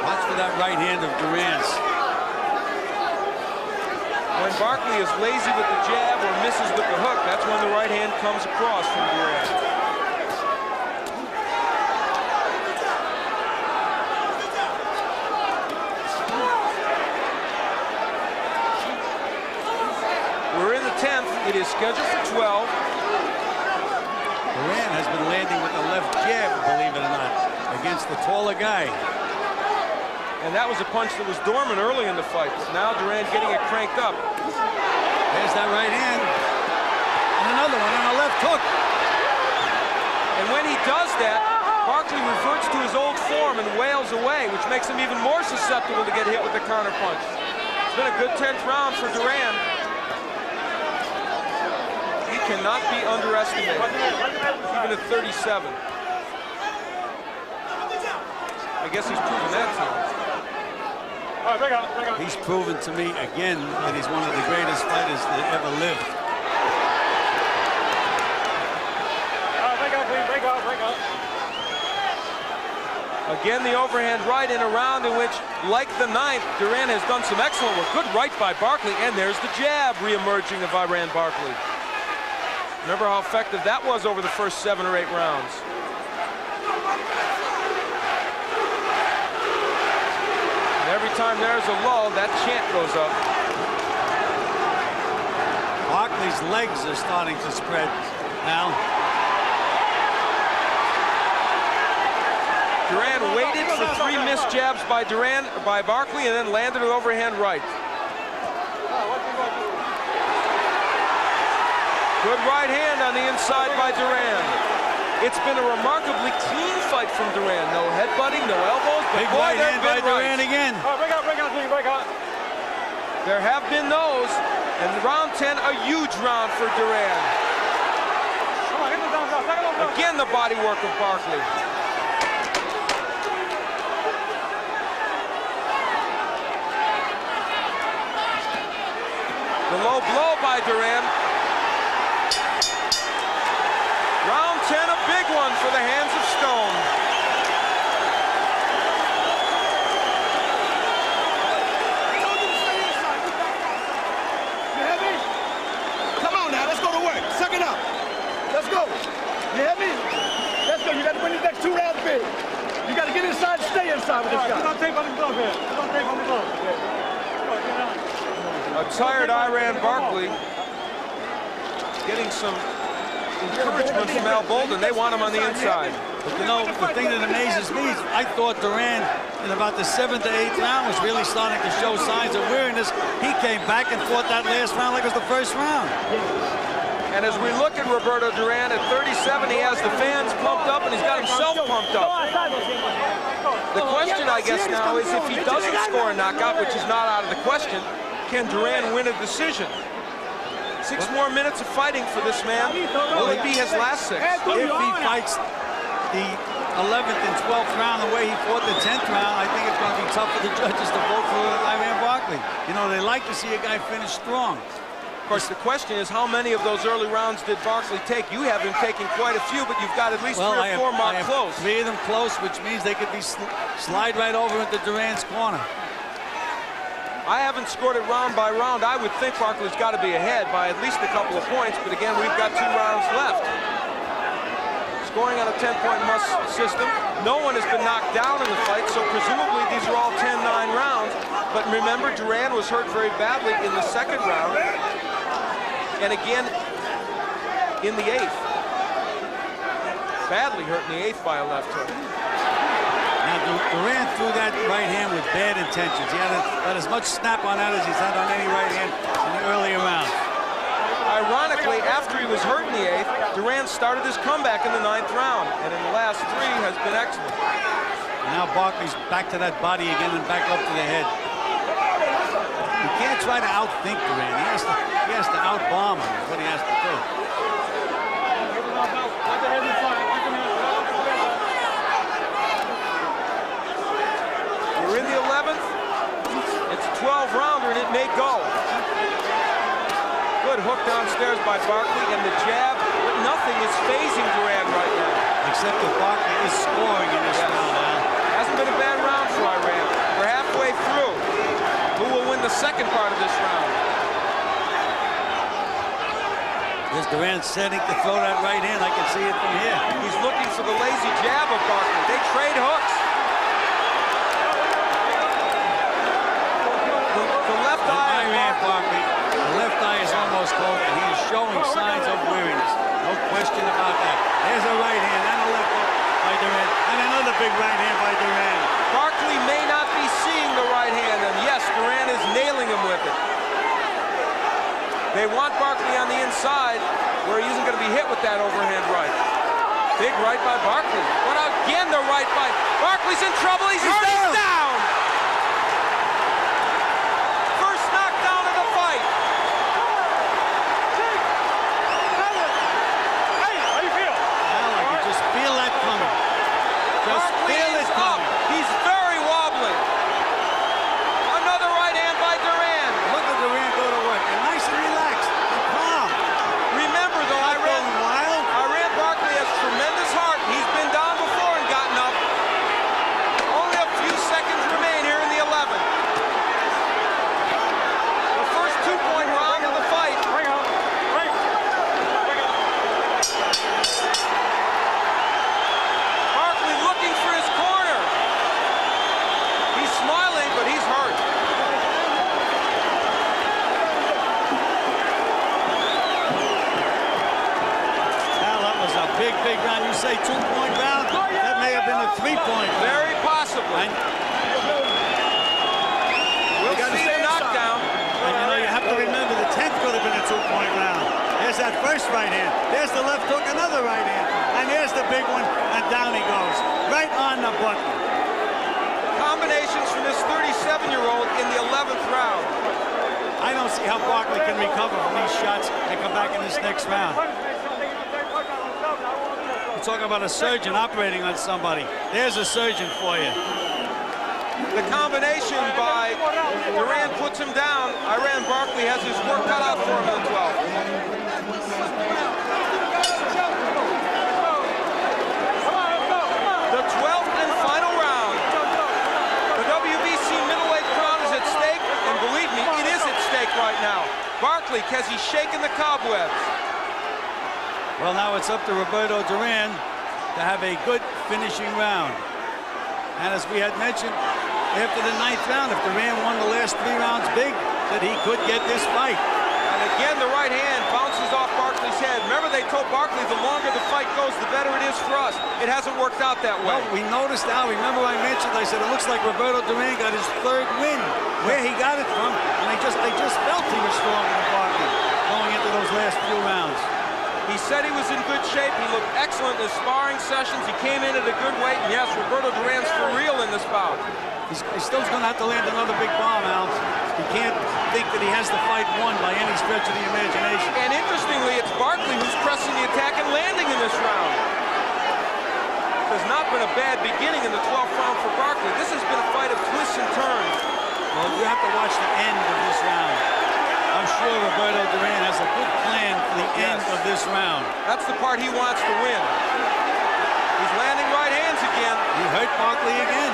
Watch for that right hand of Duran's. When Barkley is lazy with the jab or misses with the hook, that's when the right hand comes across from Duran. We're in the 10th. It is scheduled for 12. Duran has been landing with the left jab, believe it or not, against the taller guy. And that was a punch that was dormant early in the fight. Now Duran getting it cranked up. There's that right hand. And another one on a left hook. And when he does that, Barkley reverts to his old form and wails away, which makes him even more susceptible to get hit with the counter punch. It's been a good 10th round for Duran. He cannot be underestimated, even at 37. I guess he's proven that to him. He's proven to me again that he's one of the greatest fighters that ever lived. Again, the overhand right in a round in which, like the 9th, Duran has done some excellent work. Good right by Barkley, and there's the jab re-emerging of Iran Barkley. Remember how effective that was over the first 7 or 8 rounds. And every time there's a lull, that chant goes up. Barkley's legs are starting to spread now. Duran waited for 3 missed jabs by Barkley, and then landed an overhand right. Good right hand on the inside by Duran. It's been a remarkably clean fight from Duran. No headbutting, no elbows. But big boy, right hand by Duran again. There have been those, and round 10, a huge round for Duran. Again, the body work of Barkley. The low blow by Duran. Round 10, a big one for the hands of stone. You hear me? Come on now, let's go to work. Suck it up. Let's go. You hear me? Let's go. You got to win these next 2 rounds big. You got to get inside and stay inside with this guy. Put on tape on the glove here. Put on tape on the glove. A tired Iran Barkley getting some encouragement from Al Bolden. They want him on the inside. But you know, the thing that amazes me is I thought Duran in about the 7th to 8th round was really starting to show signs of weariness. He came back and fought that last round like it was the first round. And as we look at Roberto Duran at 37, he has the fans pumped up and he's got himself pumped up. The question, I guess, now is if he doesn't score a knockout, which is not out of the question, can Duran win a decision? 6 more minutes of fighting for this man. Will it be his last 6? If he fights the 11th and 12th round the way he fought the 10th round, I think it's going to be tough for the judges to vote for Iran Barkley. You know, they like to see a guy finish strong. Of course, the question is how many of those early rounds did Barkley take? You have him taking quite a few, but you've got at least 3 or 4 marked close. 3 of them close, which means they could be slide right over into Duran's corner. I haven't scored it round by round. I would think Barkley's got to be ahead by at least a couple of points, but again, we've got 2 rounds left. Scoring on a 10-point must system. No one has been knocked down in the fight, so presumably these are all 10-9 rounds. But remember, Duran was hurt very badly in the 2nd round, and again in the 8th. Badly hurt in the 8th by a left hook. Now, Duran threw that right hand with bad intentions. He had as much snap on that as he's had on any right hand in the earlier rounds. Ironically, after he was hurt in the 8th, Duran started his comeback in the 9th round, and in the last 3 has been excellent. Now Barkley's back to that body again and back up to the head. You can't try to outthink Duran. He has to outbomb him, is what he has to do. We're in the 11th. It's a 12-rounder, and it may go. Good hook downstairs by Barkley, and the jab, but nothing is phasing Duran right now. Except that Barkley is scoring in this round now. Hasn't been a bad round for Iran. We're halfway through. Who will win the 2nd part of this round? There's Duran setting to throw that right hand. I can see it from here. He's looking for the lazy jab of Barkley. They trade hooks. The left eye. Iran Barkley. The left eye is almost closed, and he is showing signs of weariness. No question about that. There's a right hand and a left hook by Duran, and another big right hand by Duran. Barkley may not be seeing the right hand, and yes, Duran is nailing him with it. They want Barkley on the inside, where he isn't going to be hit with that overhand right. Big right by Barkley. But again, the right by Barkley's in trouble. He's hurt. He's down. First knockdown of the fight. Hey, how you feel? Well, I can just feel that coming. Just Barkley feel is it up. coming. He's very wobbly. Another right hand by Duran. Look at Duran go to work. And nice and relaxed and calm. Remember, though, Not going wild. Barkley has tremendous heart. He's been down before and gotten up. Only a few seconds remain here in the 11th. The first 2-point round of the fight. Bring up. Bring up. Barkley looking for his corner. He's smiling, but he's hurt. Well, that was a big, big round. You say 2-point round? That may have been a 3-point round. Very possibly. We'll see a knockdown. And you know, you have to remember the 10th could have been a 2-point round. There's that first right hand. There's the left hook, another right hand. And there's the big one, and down he goes. Right on the button. Combinations from this 37-year-old in the 11th round. I don't see how Barkley can recover from these shots and come back in this next round. We're talking about a surgeon operating on somebody. There's a surgeon for you. The combination by Duran puts him down. Iran Barkley has his work cut out for him in the 12th. The 12th and final round. The WBC middleweight crown is at stake, and believe me, it is at stake right now. Barkley, has he shaken the cobwebs? Well, now it's up to Roberto Duran to have a good finishing round. And as we had mentioned, after the 9th round, if Duran won the last 3 rounds big, that he could get this fight. And again, the right hand bounces off Barkley's head. Remember, they told Barkley the longer the fight goes, the better it is for us. It hasn't worked out that way. Well, we noticed now, remember I mentioned, I said it looks like Roberto Duran got his 3rd win. Where he got it from, and they just felt he was stronger than Barkley going into those last few rounds. He said he was in good shape. He looked excellent in his sparring sessions. He came in at a good weight. And yes, Roberto Duran's for real in this bout. He's still going to have to land another big bomb, Al. He can't think that he has the fight won by any stretch of the imagination. And interestingly, it's Barkley who's pressing the attack and landing in this round. There's not been a bad beginning in the 12th round for Barkley. This has been a fight of twists and turns. Well, you have to watch the end of this round. I'm sure Roberto Duran has a good plan for the end of this round. That's the part he wants to win. He's landing right hands again. He hurt Barkley again.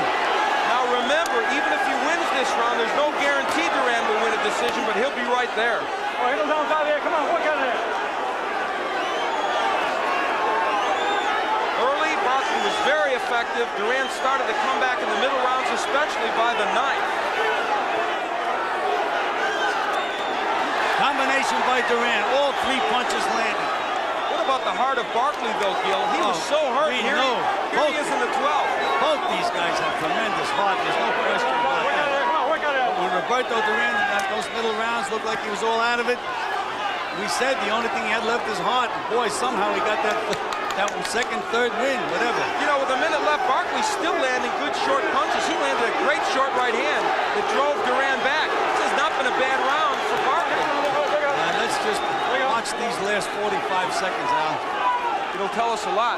Now remember, even if he wins this round, there's no guarantee Duran will win a decision, but he'll be right there. Oh, hit him down there. Come on, work out of there. Early, Barkley was very effective. Duran started to come back in the middle rounds, especially by the 9th. Combination by Duran, all 3 punches landed. What about the heart of Barkley, though, Gil? He was so hurt. Here he is in the 12th. Both these guys have tremendous heart. There's no question about that. Come on, work out of there. When Roberto Duran, those middle rounds looked like he was all out of it, we said the only thing he had left is heart. And boy, somehow he got that 2nd, 3rd win, whatever. You know, with a minute left, Barkley's still landing good short punches. He landed a great short right hand that drove Duran back. This has not been a bad round for Barkley. Let's just watch these last 45 seconds, Al. It'll tell us a lot.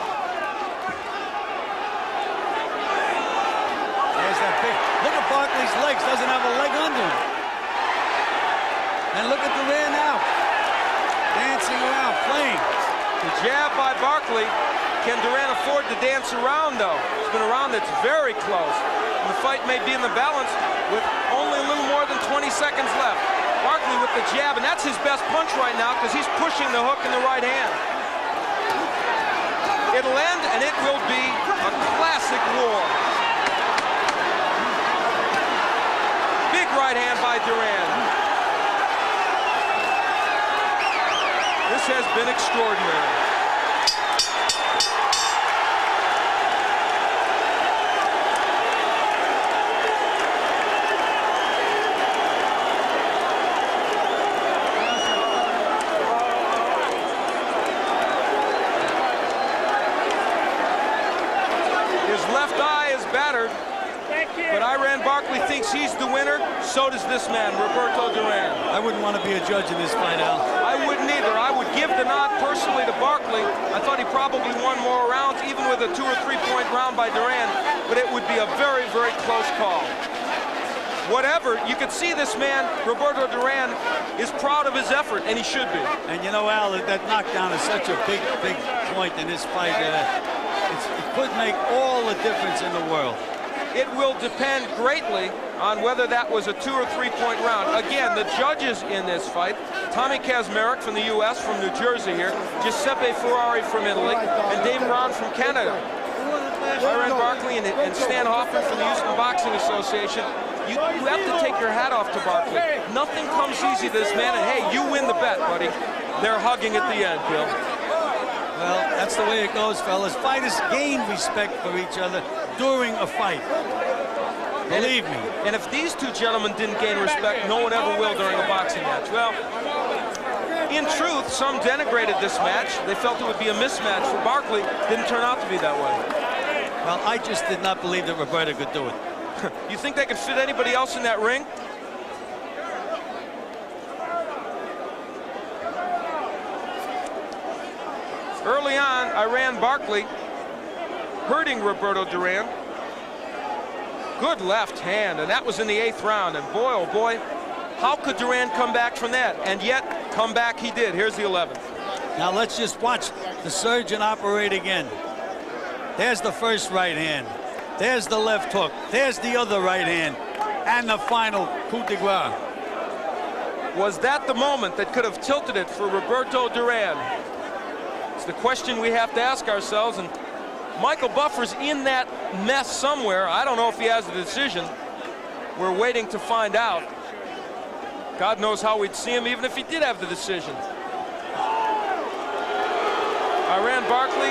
There's that big. Look at Barkley's legs. Doesn't have a leg under him. And look at Duran now. Dancing around, playing. The jab by Barkley. Can Duran afford to dance around, though? It's been a round that's very close. And the fight may be in the balance with only a little more than 20 seconds left. Barkley with the jab, and that's his best punch right now because he's pushing the hook in the right hand. It'll end, and it will be a classic war. Big right hand by Duran. This has been extraordinary. Barkley thinks he's the winner. So does this man, Roberto Duran. I wouldn't want to be a judge in this fight, Al. I wouldn't either. I would give the nod personally to Barkley. I thought he probably won more rounds, even with a 2 or 3 point round by Duran, but it would be a very, very close call. Whatever, you could see this man, Roberto Duran, is proud of his effort, and he should be. And you know, Al, that knockdown is such a big, big point in this fight. It could make all the difference in the world. It will depend greatly on whether that was a 2 or 3 point round. Again, the judges in this fight, Tommy Kazmarek from the U.S., from New Jersey here, Giuseppe Ferrari from Italy, and Dave Brown from Canada. Iran Barkley and Stan Hoffman from the Houston Boxing Association. You have to take your hat off to Barkley. Nothing comes easy to this man, and hey, you win the bet, buddy. They're hugging at the end, Bill. Well, that's the way it goes, fellas. Fighters gain respect for each other during a fight. Believe me. And if these two gentlemen didn't gain respect, no one ever will during a boxing match. Well, in truth, some denigrated this match. They felt it would be a mismatch for Barkley. Didn't turn out to be that way. Well, I just did not believe that Roberto could do it. You think they could fit anybody else in that ring? Early on, Iran Barkley hurting Roberto Duran. Good left hand, and that was in the 8th round. And boy, oh boy, how could Duran come back from that? And yet, come back he did. Here's the 11th. Now let's just watch the surgeon operate again. There's the first right hand. There's the left hook. There's the other right hand. And the final coup de grace. Was that the moment that could have tilted it for Roberto Duran? It's the question we have to ask ourselves, and Michael Buffer's in that mess somewhere. I don't know if he has a decision. We're waiting to find out. God knows how we'd see him even if he did have the decision. Iran Barkley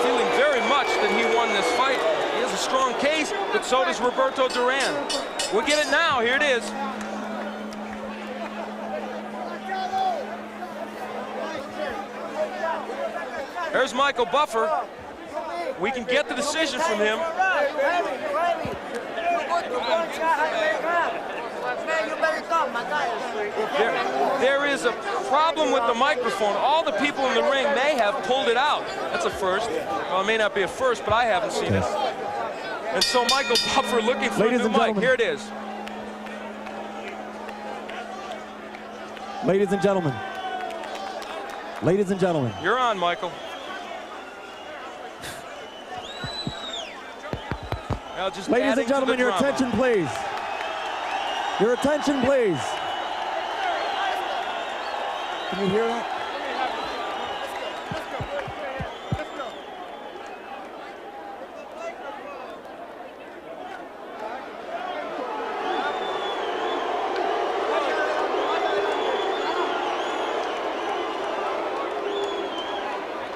feeling very much that he won this fight. He has a strong case, but so does Roberto Duran. We'll get it now. Here it is. There's Michael Buffer. We can get the decision from him. There is a problem with the microphone. All the people in the ring may have pulled it out. That's a first. Well, it may not be a first, but I haven't seen it. And so Michael Buffer looking for a new mic. Here it is. Ladies and gentlemen. Ladies and gentlemen. You're on, Michael. Ladies and gentlemen, your attention, please. Your attention, please. Can you hear that?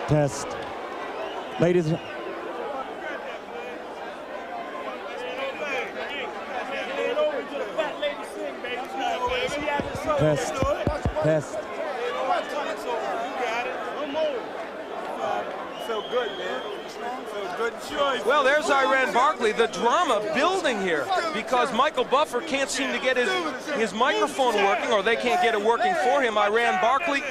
Test. Ladies. Test. Test. Well, there's Iran Barkley. The drama building here because Michael Buffer can't seem to get his microphone working, or they can't get it working for him. Iran Barkley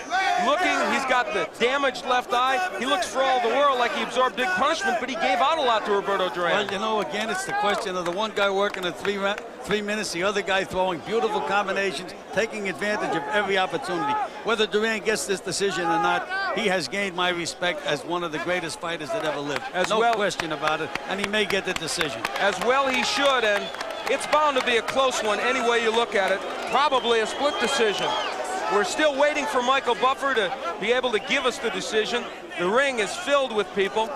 looking, he's got the damaged left eye. He looks for all the world like he absorbed big punishment, but he gave out a lot to Roberto Duran. Well, you know, again, it's the question of the one guy working at 3 minutes, the other guy throwing beautiful combinations, taking advantage of every opportunity. Whether Duran gets this decision or not, he has gained my respect as one of the greatest fighters that ever lived. No question about it, and he may get the decision. As well he should, and it's bound to be a close one any way you look at it. Probably a split decision. We're still waiting for Michael Buffer to be able to give us the decision. The ring is filled with people.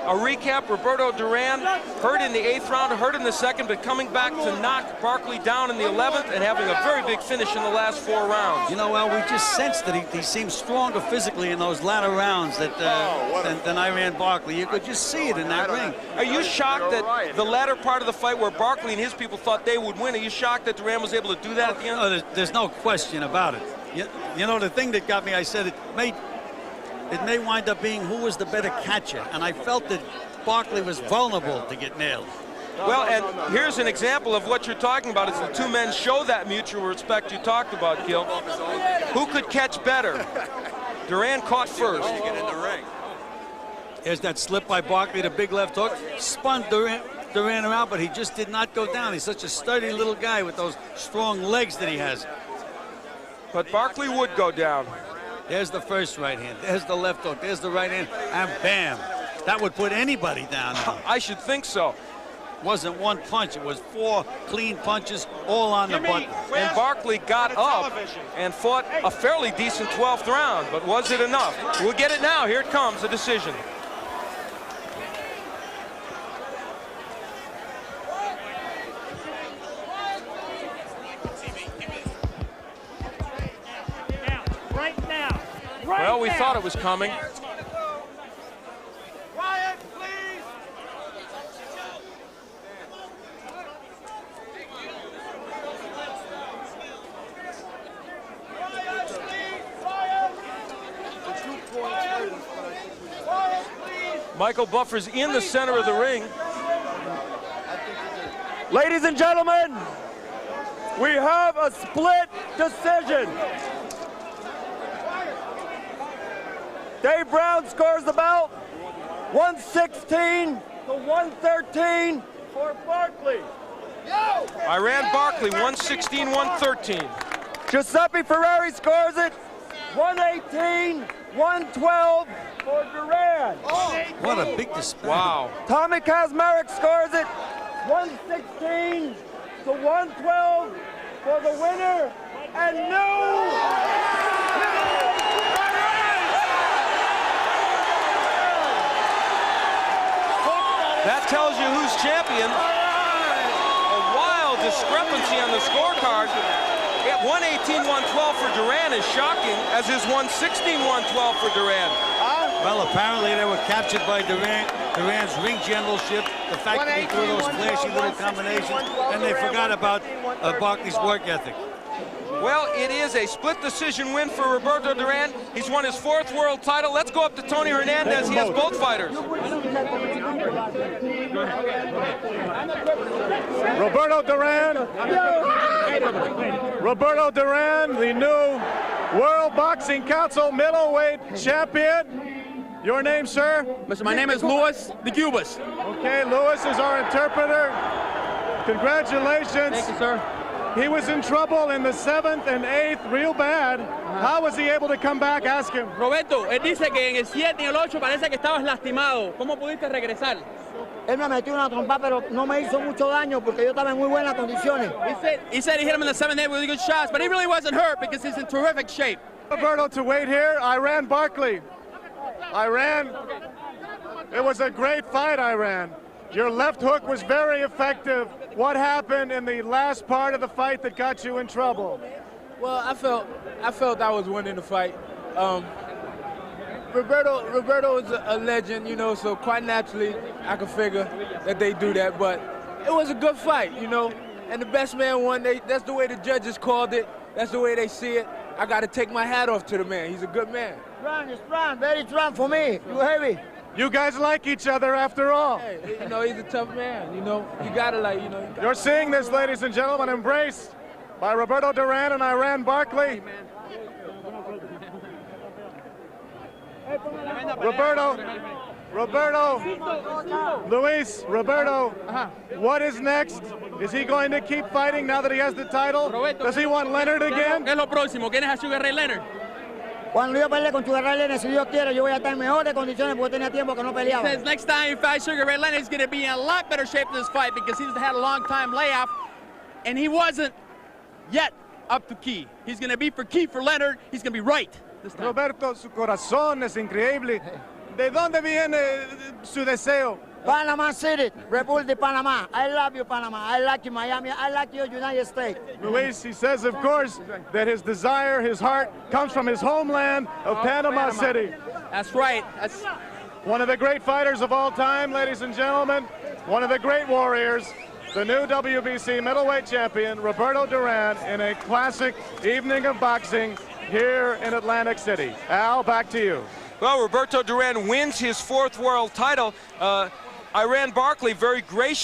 A recap, Roberto Duran hurt in the 8th round, hurt in the 2nd, but coming back to knock Barkley down in the 11th and having a very big finish in the last 4 rounds. You know, Al, we just sensed that he seemed stronger physically in those latter rounds than Iran Barkley. You could just see it in that ring. Are you shocked that the latter part of the fight where Barkley and his people thought they would win, are you shocked that Duran was able to do that at the end? No, there's no question about it. You know, the thing that got me, I said it may wind up being who was the better catcher, and I felt that Barkley was vulnerable to get nailed. Well, and here's an example of what you're talking about. As the two men show that mutual respect you talked about, Gil. Who could catch better? Duran caught first. There's that slip by Barkley, the big left hook. Spun Duran around, but he just did not go down. He's such a sturdy little guy with those strong legs that he has. But Barkley would go down. There's the first right hand. There's the left hook. There's the right hand. And bam. That would put anybody down now. I should think so. Wasn't one punch. It was 4 clean punches all on the button. And Barkley got up and fought a fairly decent 12th round, but was it enough? We'll get it now. Here it comes, the decision. Well, we thought it was coming. Quiet, please. Michael Buffer's in the center of the ring. Ladies and gentlemen, we have a split decision. Dave Brown scores the bout, 116 to 113 for Barkley. Iran Barkley, 116-113. Giuseppe Ferrari scores it, 118-112 for Duran. What a big display. Wow. Tommy Kazmarek scores it, 116 to 112 for the winner, and That tells you who's champion. A wild discrepancy on the scorecard. At 118-112 for Duran is shocking, as is 116-112 for Duran. Well, apparently they were captured by Duran's ring generalship, the fact that he threw those flashy little combinations, and they forgot about Barkley's work ethic. Well, it is a split decision win for Roberto Duran. He's won his 4th world title. Let's go up to Tony Hernandez. He has both fighters. Roberto Duran, the new World Boxing Council middleweight champion. Your name, sir? My name is Luis the Cubas. Okay, Luis is our interpreter. Congratulations. Thank you, sir. He was in trouble in the 7th and 8th, real bad. How was he able to come back? Ask him. Roberto, él dice que en el 7 y el 8 parece que estabas lastimado. ¿Cómo pudiste regresar? Él me metió una trompa, pero no me hizo mucho daño porque yo estaba en muy buenas condiciones. He said he hit him in the 7th and 8th with really good shots, but he really wasn't hurt because he's in terrific shape. Roberto to wait here, Iran Barkley. Iran, it was a great fight, Iran. Your left hook was very effective. What happened in the last part of the fight that got you in trouble? Well, I felt I was winning the fight. Roberto is a legend, you know, so quite naturally I could figure that they do that. But it was a good fight, you know, and the best man won. That's the way the judges called it. That's the way they see it. I got to take my hat off to the man. He's a good man. Strong, very strong for me. You heavy. You guys like each other after all. Hey, you know, he's a tough man, you know. You got to like, you know. You're seeing this, ladies and gentlemen, embraced by Roberto Duran and Iran Barkley. Roberto, Luis, Roberto, what is next? Is he going to keep fighting now that he has the title? Does he want Leonard again? ¿Qué es lo próximo? ¿Quién es a Sugar Ray Leonard? Cuando yo peleé con Sugar Ray Leonard, si Dios quiere, yo voy a estar en mejores condiciones porque tenía tiempo que no peleaba. He says next time you fight Sugar Ray Leonard, he's going to be in a lot better shape in this fight because he's had a long time layoff, and he wasn't yet up to key. He's going to be for key for Leonard. He's going to be right this time. Roberto, su corazón es increíble. ¿De dónde viene su deseo? Panama City, Republic of Panama. I love you, Panama. I like you, Miami. I like you, United States. Luis, he says, of course, that his desire, his heart, comes from his homeland of Panama City. That's right. That's one of the great fighters of all time, ladies and gentlemen. One of the great warriors. The new WBC middleweight champion, Roberto Duran, in a classic evening of boxing here in Atlantic City. Al, back to you. Well, Roberto Duran wins his 4th world title. Iran Barkley very gracious.